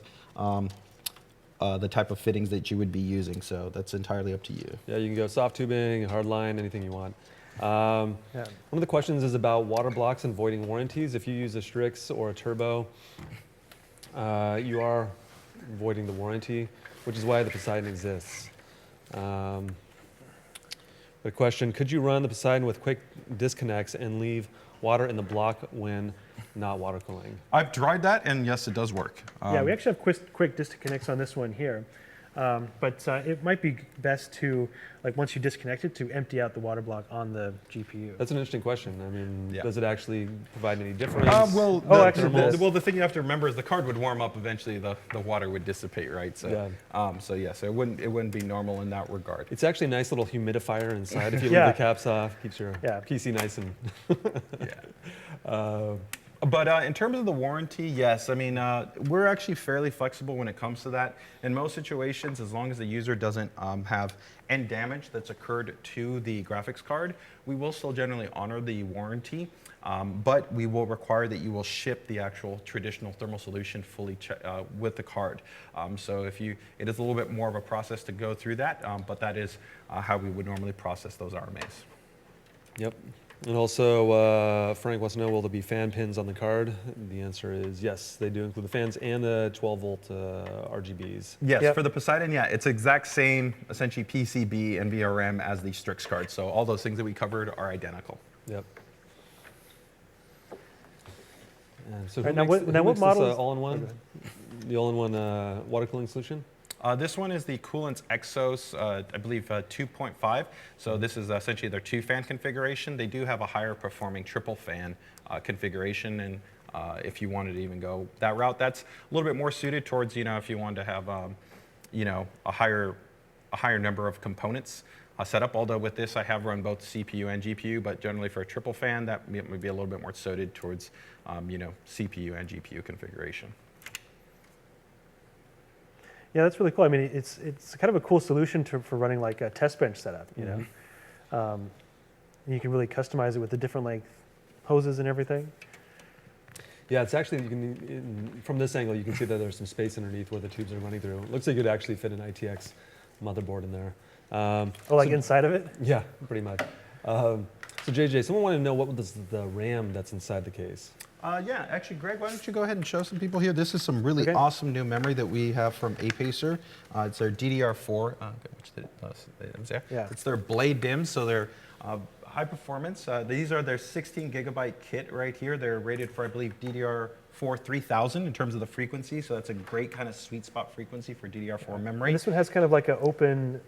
the type of fittings that you would be using, so that's entirely up to you. Yeah, you can go soft tubing, hard line, anything you want. One of the questions is about water blocks and voiding warranties. If you use a Strix or a Turbo, you are voiding the warranty, which is why the Poseidon exists. The question, could you run the Poseidon with quick disconnects and leave water in the block when not water cooling? I've tried that, and yes, it does work. Yeah, we actually have quick disconnects on this one here. But it might be best to, like, once you disconnect it, to empty out the water block on the GPU. That's an interesting question. I mean, does it actually provide any difference? The thing you have to remember is the card would warm up eventually. The water would dissipate, right? So, so it wouldn't be normal in that regard. It's actually a nice little humidifier inside. If you leave the caps off, keeps your PC nice and. But in terms of the warranty, yes. I mean, we're actually fairly flexible when it comes to that. In most situations, as long as the user doesn't have end damage that's occurred to the graphics card, we will still generally honor the warranty. But we will require that you will ship the actual traditional thermal solution fully with the card. So it is a little bit more of a process to go through that, but that is how we would normally process those RMAs. Yep. And also, Frank wants to know, will there be fan pins on the card? The answer is yes, they do include the fans and the 12-volt RGBs. Yes, for the Poseidon, it's exact same, essentially PCB and VRM as the Strix card. So all those things that we covered are identical. Yep. And so what model is all-in-one? The all-in-one water cooling solution? This one is the Coolant's Exos, I believe 2.5. So this is essentially their 2-fan configuration. They do have a higher performing triple fan configuration, and if you wanted to even go that route, that's a little bit more suited towards, if you wanted to have, a higher number of components set up. Although with this, I have run both CPU and GPU, but generally for a triple fan, that would be a little bit more suited towards, CPU and GPU configuration. Yeah, that's really cool. I mean, it's kind of a cool solution for running like a test bench setup, you know. And you can really customize it with the different length hoses and everything. Yeah, it's actually, from this angle, you can see that there's some space underneath where the tubes are running through. It looks like you could actually fit an ITX motherboard in there. Inside of it? Yeah, pretty much. So JJ, someone wanted to know what was the RAM that's inside the case. Yeah, actually, Greg, why don't you go ahead and show some people here? This is some really awesome new memory that we have from Apacer. It's their DDR4. Yeah. It's their Blade DIMMs, so they're high performance. These are their 16 gigabyte kit right here. They're rated for, I believe, DDR4 3000 in terms of the frequency. So that's a great kind of sweet spot frequency for DDR4 memory. And this one has kind of like an open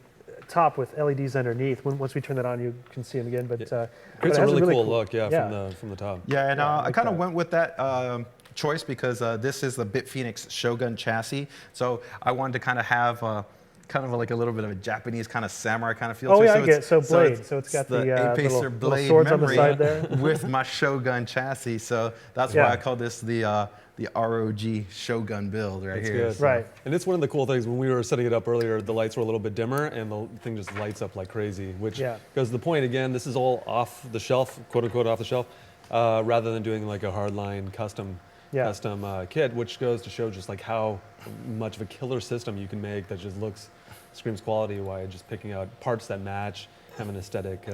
top with LEDs underneath. Once we turn that on, you can see them again. But it's a really cool look, from the top. Yeah, and I kind of went with that choice because this is the BitPhoenix Shogun chassis. So I wanted to kind of have kind of like a little bit of a Japanese kind of samurai kind of feel. Oh to it. yeah, I get it. So Blade. So it's got the Apacer Blade swords on the memory side there. with my Shogun chassis. So that's why I call this the ROG Shogun build right here. Good. So. Right. And it's one of the cool things, when we were setting it up earlier, the lights were a little bit dimmer and the thing just lights up like crazy, which goes to the point, again, this is all off the shelf, quote unquote off the shelf, rather than doing like a hardline custom kit, which goes to show just like how much of a killer system you can make that just screams quality while just picking out parts that match, have an aesthetic,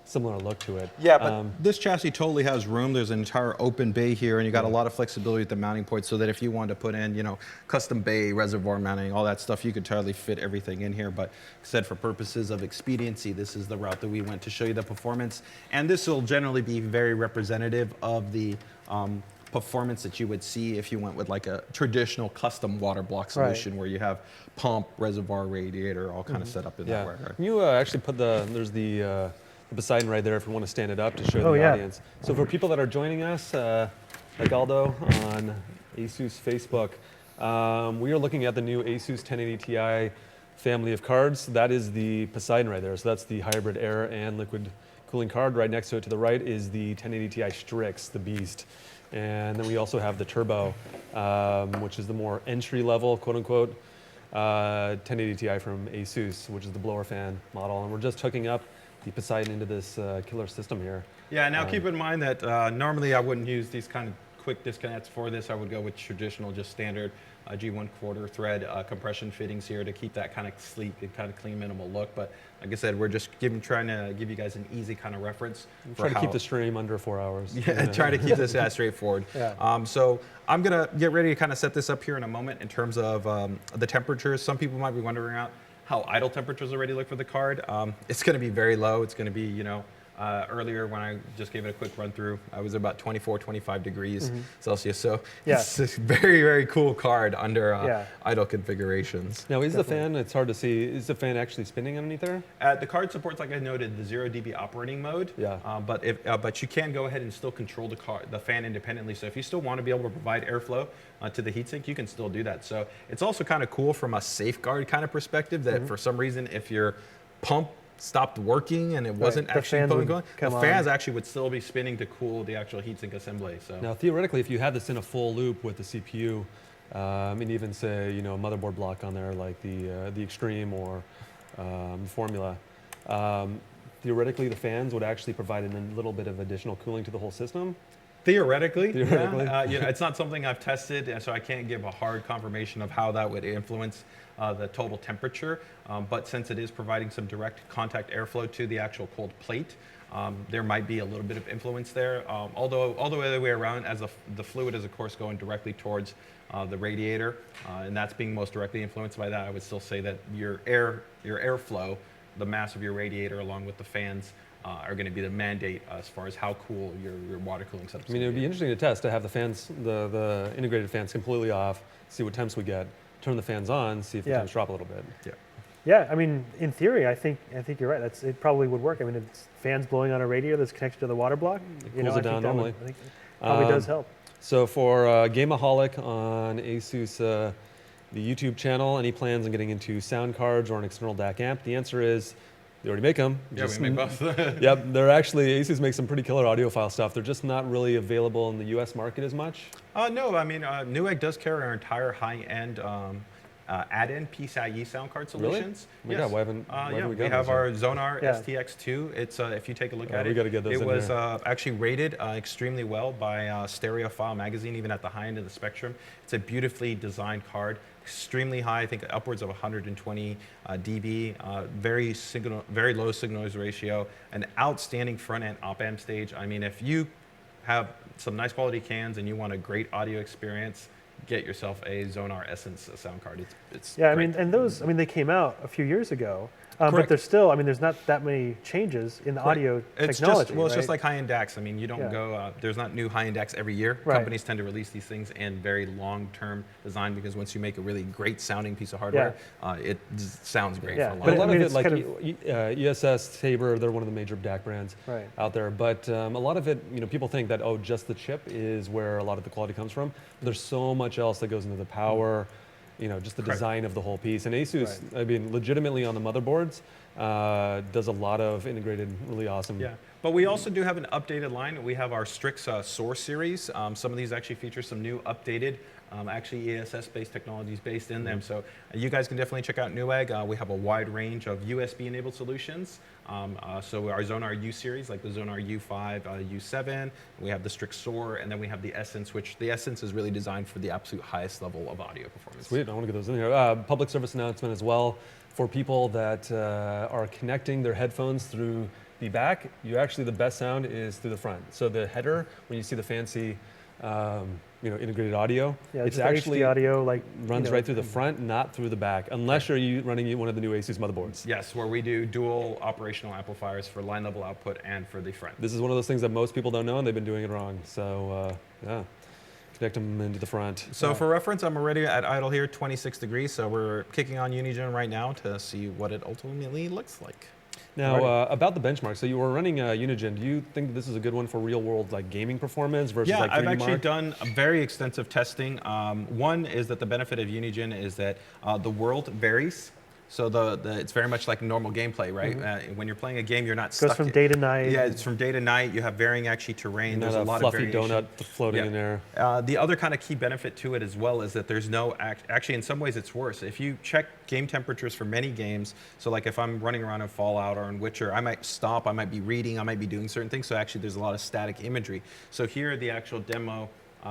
similar look to it. Yeah, but this chassis totally has room. There's an entire open bay here, and you got a lot of flexibility with the mounting points, so that if you wanted to put in, custom bay, reservoir mounting, all that stuff, you could totally fit everything in here. But said for purposes of expediency, this is the route that we went to show you the performance. And this will generally be very representative of the performance that you would see if you went with like a traditional custom water block solution where you have pump, reservoir, radiator, all kind of set up in that way. Can you actually put there's the Poseidon right there if you want to stand it up to show the audience. So for people that are joining us, like Aldo on ASUS Facebook, we are looking at the new ASUS 1080 Ti family of cards. That is the Poseidon right there. So that's the hybrid air and liquid cooling card. Right next to it to the right is the 1080 Ti Strix, the beast. And then we also have the Turbo, which is the more entry level, quote unquote, 1080 Ti from ASUS, which is the blower fan model. And we're just hooking up the Poseidon into this killer system here. Yeah, now keep in mind that normally I wouldn't use these kind of quick disconnects for this. I would go with traditional, just standard G1/4 thread compression fittings here to keep that kind of sleek and kind of clean, minimal look. But like I said, we're just trying to give you guys an easy kind of reference. Trying to keep the stream under 4 hours. Yeah, trying to keep this straightforward. So I'm gonna get ready to kind of set this up here in a moment in terms of the temperatures. Some people might be wondering how idle temperatures already look for the card. It's going to be very low. It's going to be, earlier when I just gave it a quick run through, I was about 24, 25 degrees Celsius. So it's a very, very cool card under idle configurations. Now, is the fan, it's hard to see, is the fan actually spinning underneath there? The card supports, like I noted, the 0 dB operating mode. But you can go ahead and still control the fan independently. So if you still want to be able to provide airflow to the heatsink, you can still do that. So it's also kind of cool from a safeguard kind of perspective that for some reason, if your pump stopped working and it wasn't actually going, the fans actually would still be spinning to cool the actual heatsink assembly. So now theoretically, if you had this in a full loop with the CPU, and even say a motherboard block on there like the Extreme or Formula, theoretically the fans would actually provide a little bit of additional cooling to the whole system. Theoretically. It's not something I've tested, so I can't give a hard confirmation of how that would influence the total temperature. But since it is providing some direct contact airflow to the actual cold plate, there might be a little bit of influence there. Although all the other way around, as the fluid is of course going directly towards the radiator, and that's being most directly influenced by that, I would still say that your airflow, the mass of your radiator along with the fans, are going to be the mandate as far as how cool your water cooling setup is. I mean, it would be interesting to test, to have the fans, the integrated fans completely off, see what temps we get, turn the fans on, see if the Yeah. temps drop a little bit. Yeah. Yeah, I mean, in theory, I think you're right. It probably would work. I mean, it's fans blowing on a radio that's connected to the water block. Cools it down normally. I think it probably does help. So for Gameaholic on ASUS, the YouTube channel, any plans on getting into sound cards or an external DAC amp? The answer is they already make them. Yeah, we make both. Yep, they're actually, ASUS makes some pretty killer audiophile stuff. They're just not really available in the US market as much. No, I mean, Newegg does carry our entire high-end add-in Pcie sound card solutions. Really? Oh my God, why haven't we got we have those our yet? Zonar Yeah. STX2. It's if you take a look at we it, gotta get those it in was here. actually rated extremely well by Stereophile magazine, even at the high end of the spectrum. It's a beautifully designed card, extremely high, I think upwards of 120 dB, very low signal noise ratio, an outstanding front-end op-amp stage. I mean, if you have some nice quality cans and you want a great audio experience, get yourself a Zonar Essence sound card. It's Yeah, I great. mean, and those, I mean, they came out a few years ago, but Correct. there's still, I mean, there's not that many changes in the audio It's technology. just, well, it's just right? like high-end DACs. I mean, you don't Yeah. go, there's not new high-end DACs every year. Right. Companies tend to release these things in very long-term design because once you make a really great sounding piece of hardware, it sounds great Yeah, for a but long A lot I mean, of it's it, like kind ESS, Tabor, they're one of the major DAC brands Right. out there. But a lot of it, people think that, oh, just the chip is where a lot of the quality comes from. There's so much else that goes into the power, just the Correct. design of the whole piece. And ASUS, I mean, legitimately on the motherboards, does a lot of integrated, really awesome. Yeah, but we also do have an updated line. We have our Strix Source series. Some of these actually feature some new updated, actually ESS-based technologies based in them. So you guys can definitely check out Newegg. We have a wide range of USB-enabled solutions. So our Zonar U series, like the Zonar U5, U7, we have the Strix Soar, and then we have the Essence, which the Essence is really designed for the absolute highest level of audio performance. Sweet, I want to get those in here. Public service announcement as well for people that are connecting their headphones through the back. The best sound is through the front. So the header, when you see the fancy, integrated audio, Yeah, it's just the actually HD audio, like runs right through the front, not through the back, unless you're running one of the new ASUS motherboards. Yes, where we do dual operational amplifiers for line level output and for the front. This is one of those things that most people don't know, and they've been doing it wrong. So yeah, connect them into the front. So for reference, I'm already at idle here, 26 degrees. So we're kicking on Unigine right now to see what it ultimately looks like. Now, about the benchmark, so you were running Unigine. Do you think that this is a good one for real-world gaming performance versus Yeah, like 3D I've actually Mark? done a very extensive testing. One is that the benefit of Unigine is that the world varies. So it's very much like normal gameplay, right? When you're playing a game, you're not stuck. goes from day to night. Yeah, it's from day to night. You have varying actually terrain. There's a lot of fluffy variation. donut floating in there. The other kind of key benefit to it as well is that there's no, actually in some ways it's worse. If you check game temperatures for many games, so like if I'm running around in Fallout or in Witcher, I might stop, I might be reading, I might be doing certain things. So actually there's a lot of static imagery. So here the actual demo,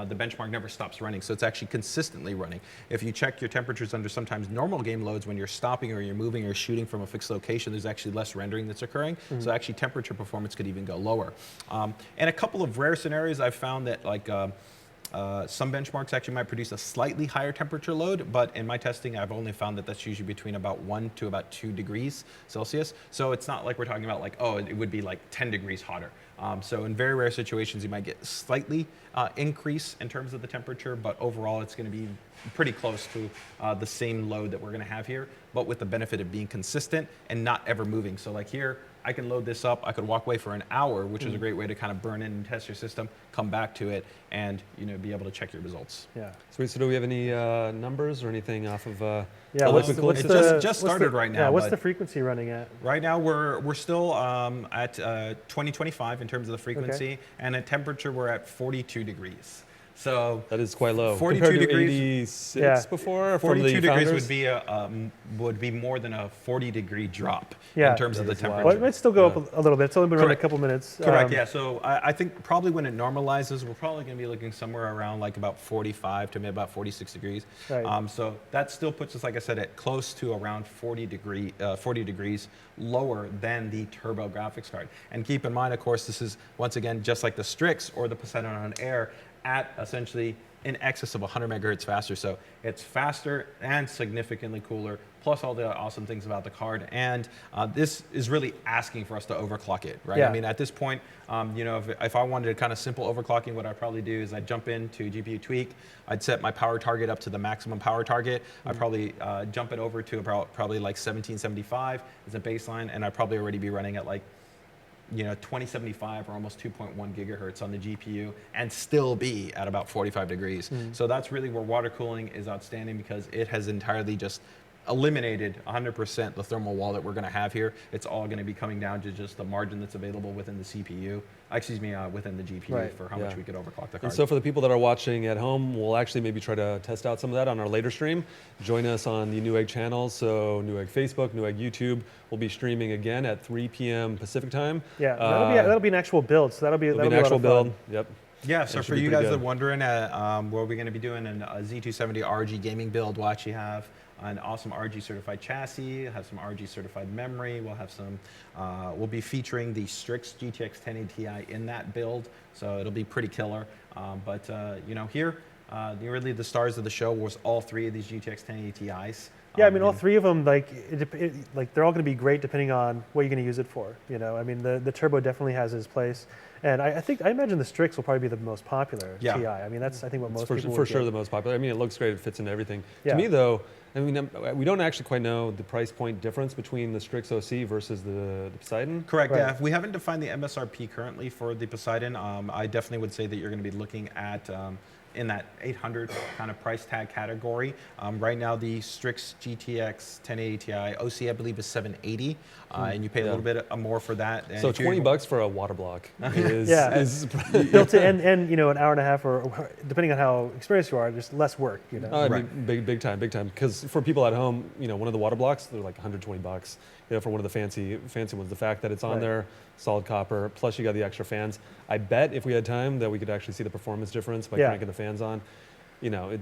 the benchmark never stops running, so it's actually consistently running. If you check your temperatures under sometimes normal game loads, when you're stopping or you're moving or shooting from a fixed location, there's actually less rendering that's occurring. So actually temperature performance could even go lower. And a couple of rare scenarios I've found that some benchmarks actually might produce a slightly higher temperature load, but in my testing, I've only found that that's usually between about 1 to about 2 degrees Celsius. So it's not like we're talking about it would be like 10 degrees hotter. So in very rare situations, you might get slightly increase in terms of the temperature, but overall it's going to be pretty close to the same load that we're going to have here, but with the benefit of being consistent and not ever moving. So like here, I can load this up, I could walk away for an hour, which is a great way to kind of burn in and test your system, come back to it, and be able to check your results. Yeah. Sweet. So do we have any numbers or anything off of Yeah. the What's liquid the, cooling what's system? the, just what's started the- right now, Yeah. What's but- the frequency running at? Right now, we're still at 2025 in terms of the frequency, and at temperature, we're at 42 degrees. So That is quite low. 42 Compared to degrees. 86 Yeah. before from 42 the degrees founders? would be more than a 40-degree drop Yeah. in terms of the That is wild. temperature. Well, it might still go up a little bit. It's only been running a Correct. couple minutes. Correct. Yeah. So I think probably when it normalizes, we're probably going to be looking somewhere around like about 45 to maybe about 46 degrees. Right. So that still puts us, like I said, at close to around 40 degrees lower than the turbo graphics card. And keep in mind, of course, this is once again just like the Strix or the Poseidon on Air at essentially in excess of 100 megahertz faster. So it's faster and significantly cooler, plus all the awesome things about the card. And this is really asking for us to overclock it, right? Yeah. I mean, at this point, you know, if I wanted to kind of simple overclocking, what I'd probably do is I'd jump into GPU tweak, I'd set my power target up to the maximum power target. I'd probably jump it over to about probably like 1775 as a baseline, and I'd probably already be running at like, you know, 2075 or almost 2.1 gigahertz on the GPU and still be at about 45 degrees. So that's really where water cooling is outstanding, because it has entirely just eliminated 100% the thermal wall that we're going to have here. It's all going to be coming down to just the margin that's available within the CPU, within the GPU for how much we could overclock the card. And so for the people that are watching at home, we'll actually maybe try to test out some of that on our later stream. Join us on the Newegg channels, so Newegg Facebook, Newegg YouTube. We'll be streaming again at 3 p.m. Pacific time. Yeah, that'll be an actual build, so that'll be an actual build. Yep. Yeah, so for you guys that are wondering, where we're going to be doing a Z270 RG gaming build, we'll actually have an awesome RG certified chassis, have some RG certified memory. We'll have some, we'll be featuring the Strix GTX1080ti in that build, so it'll be pretty killer. You know, here, really the stars of the show was all three of these GTX1080Ti's. Yeah, I mean, all three of them, like they're all going to be great depending on what you're going to use it for. You know, I mean, the turbo definitely has its place, and I imagine the Strix will probably be the most popular TI. I mean, that's I think what most people for sure the most popular. I mean, it looks great. It fits into everything. Yeah. To me, though, I mean, we don't actually quite know the price point difference between the Strix OC versus the Poseidon. Correct. Right. Yeah, we haven't defined the MSRP currently for the Poseidon. I definitely would say that you're going to be looking at in that 800 kind of price tag category. Right now, the Strix GTX 1080 Ti OC, I believe, is 780, and you pay a little bit more for that. And so $20 for a water block is, is built in, and you know, an hour and a half, or depending on how experienced you are, just less work. You know, I mean, big time. Because for people at home, you know, one of the water blocks, they're like $120. You know, for one of the fancy ones, the fact that it's on there, solid copper, plus you got the extra fans. I bet if we had time that we could actually see the performance difference by cranking the fans on. You know,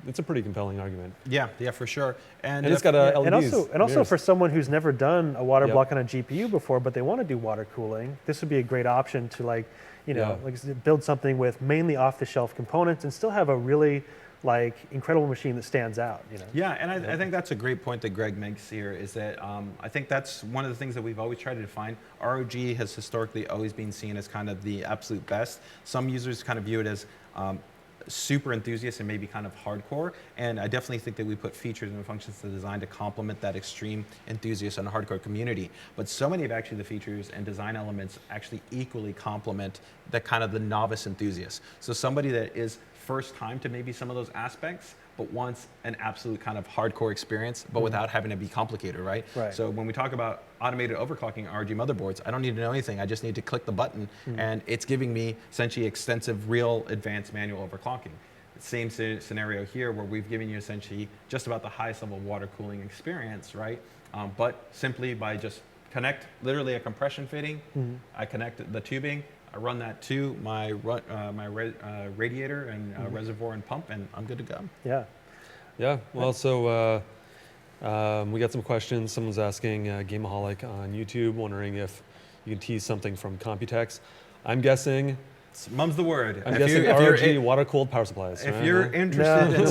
it's a pretty compelling argument. Yeah, for sure. And it's got LEDs. And also for someone who's never done a water block on a GPU before, but they want to do water cooling, this would be a great option to, like, you know, like build something with mainly off-the-shelf components and still have a really like incredible machine that stands out, you know. Yeah, and I think that's a great point that Greg makes here, is that I think that's one of the things that we've always tried to define. ROG has historically always been seen as kind of the absolute best. Some users kind of view it as super enthusiast and maybe kind of hardcore, and I definitely think that we put features and functions to design to complement that extreme enthusiast and hardcore community. But so many of actually the features and design elements actually equally complement the kind of the novice enthusiast. So somebody that is first time to maybe some of those aspects, but wants an absolute kind of hardcore experience, but without having to be complicated, right? So when we talk about automated overclocking RG motherboards, I don't need to know anything. I just need to click the button, and it's giving me essentially extensive, real advanced manual overclocking. Same scenario here, where we've given you essentially just about the highest level water cooling experience, right? But simply by just connect literally a compression fitting, I connect the tubing, I run that to my radiator and reservoir and pump, and I'm good to go. Yeah. Well, so we got some questions. Someone's asking, Gameaholic on YouTube, wondering if you can tease something from Computex. I'm guessing. Mum's the word. I'm guessing ROG water-cooled power supplies. If you're interested in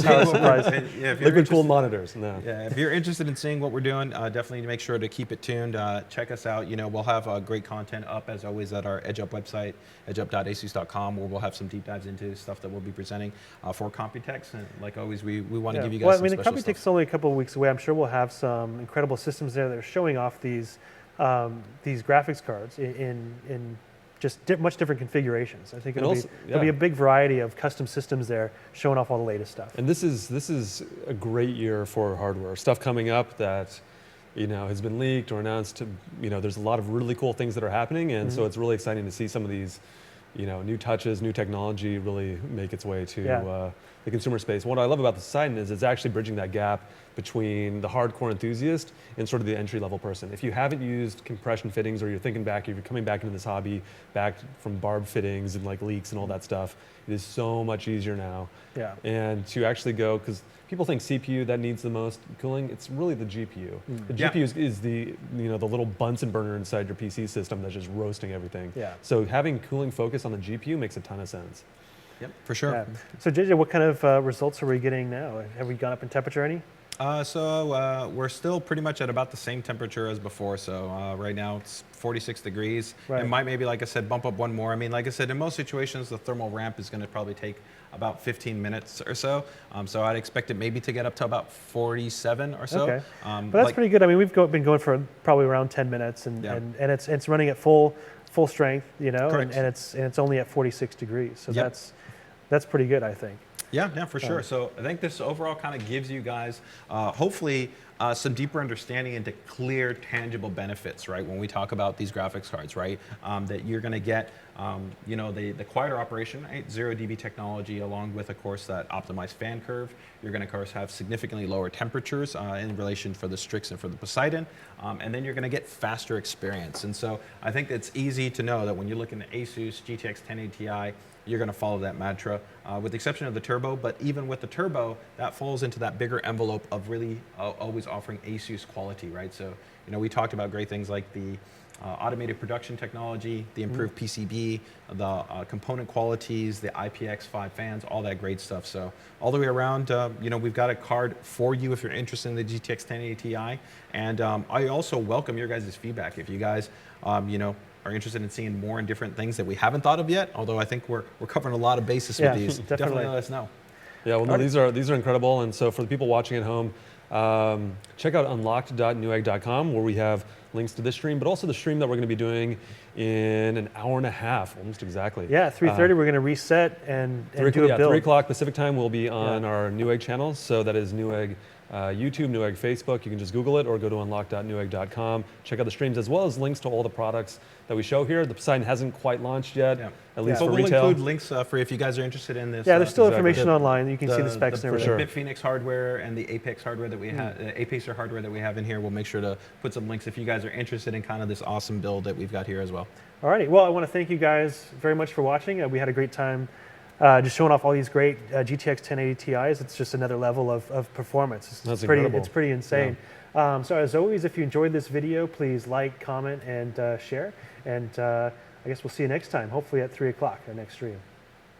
seeing liquid-cooled monitors. No. Yeah, if you're interested in seeing what we're doing, definitely make sure to keep it tuned. Check us out. You know, we'll have great content up as always at our EdgeUp website, edgeup.asus.com, where we'll have some deep dives into stuff that we'll be presenting for Computex. And like always, we want to give you guys some special Computex is only a couple of weeks away. I'm sure we'll have some incredible systems there that are showing off these graphics cards in just much different configurations. I think there'll be a big variety of custom systems there showing off all the latest stuff. And this is a great year for hardware. Stuff coming up that, you know, has been leaked or announced. You know, there's a lot of really cool things that are happening, and so it's really exciting to see some of these, you know, new touches, new technology really make its way to the consumer space. What I love about the Poseidon is it's actually bridging that gap between the hardcore enthusiast and sort of the entry-level person. If you haven't used compression fittings, or you're thinking back, if you're coming back into this hobby, back from barb fittings and like leaks and all that stuff, it is so much easier now. And to actually go, because people think CPU that needs the most cooling, it's really the GPU. The GPU is the, you know, the little Bunsen burner inside your PC system that's just roasting everything. So having cooling focus on the GPU makes a ton of sense. Yep, for sure. Yeah. So JJ, what kind of results are we getting now? Have we gone up in temperature any? So we're still pretty much at about the same temperature as before. So right now it's 46 degrees. Right. It might maybe, like I said, bump up one more. I mean, like I said, in most situations, the thermal ramp is going to probably take about 15 minutes or so. So I'd expect it maybe to get up to about 47 or so. Okay. But that's pretty good. I mean, we've been going for probably around 10 minutes, and it's running at full strength, you know, and it's only at 46 degrees. So that's pretty good, I think. Yeah, for sure. So I think this overall kind of gives you guys, hopefully, some deeper understanding into clear, tangible benefits, right? When we talk about these graphics cards, right? That you're going to get, you know, the quieter operation, right? 0 dB technology, along with, of course, that optimized fan curve. You're going to, of course, have significantly lower temperatures in relation for the Strix and for the Poseidon. And then you're going to get faster experience. And so I think it's easy to know that when you're looking at ASUS GTX 1080 Ti, you're going to follow that mantra, with the exception of the turbo. But even with the turbo, that falls into that bigger envelope of really always offering ASUS quality, right? So, you know, we talked about great things like the automated production technology, the improved PCB, the component qualities, the IPX5 fans, all that great stuff. So all the way around, you know, we've got a card for you if you're interested in the GTX 1080 Ti. And I also welcome your guys' feedback. If you guys, you know, are interested in seeing more and different things that we haven't thought of yet, although I think we're covering a lot of bases with these. Definitely let us know. Yeah, well, no, these are incredible. And so for the people watching at home, check out unlocked.newegg.com, where we have links to this stream, but also the stream that we're going to be doing in an hour and a half, almost exactly. Yeah, 3:30 we're going to reset and do a build. 3 o'clock Pacific time we'll be on our Newegg channel. So that is Newegg YouTube, Newegg Facebook. You can just Google it or go to unlock.newegg.com. Check out the streams as well as links to all the products that we show here. The Poseidon hasn't quite launched yet, at least for we'll retail. include links for if you guys are interested in this. Yeah, there's still information online. You can see the specs and everything. The Bitphoenix hardware and the Apex hardware that we have, Apacer hardware that we have in here. We'll make sure to put some links if you guys are interested in kind of this awesome build that we've got here as well. Alrighty, well, I want to thank you guys very much for watching. We had a great time just showing off all these great GTX 1080 Ti's. It's just another level of performance. That's incredible. It's pretty insane. Yeah. So as always, if you enjoyed this video, please like, comment, and share. And I guess we'll see you next time, hopefully at 3 o'clock, our next stream.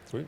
Sweet.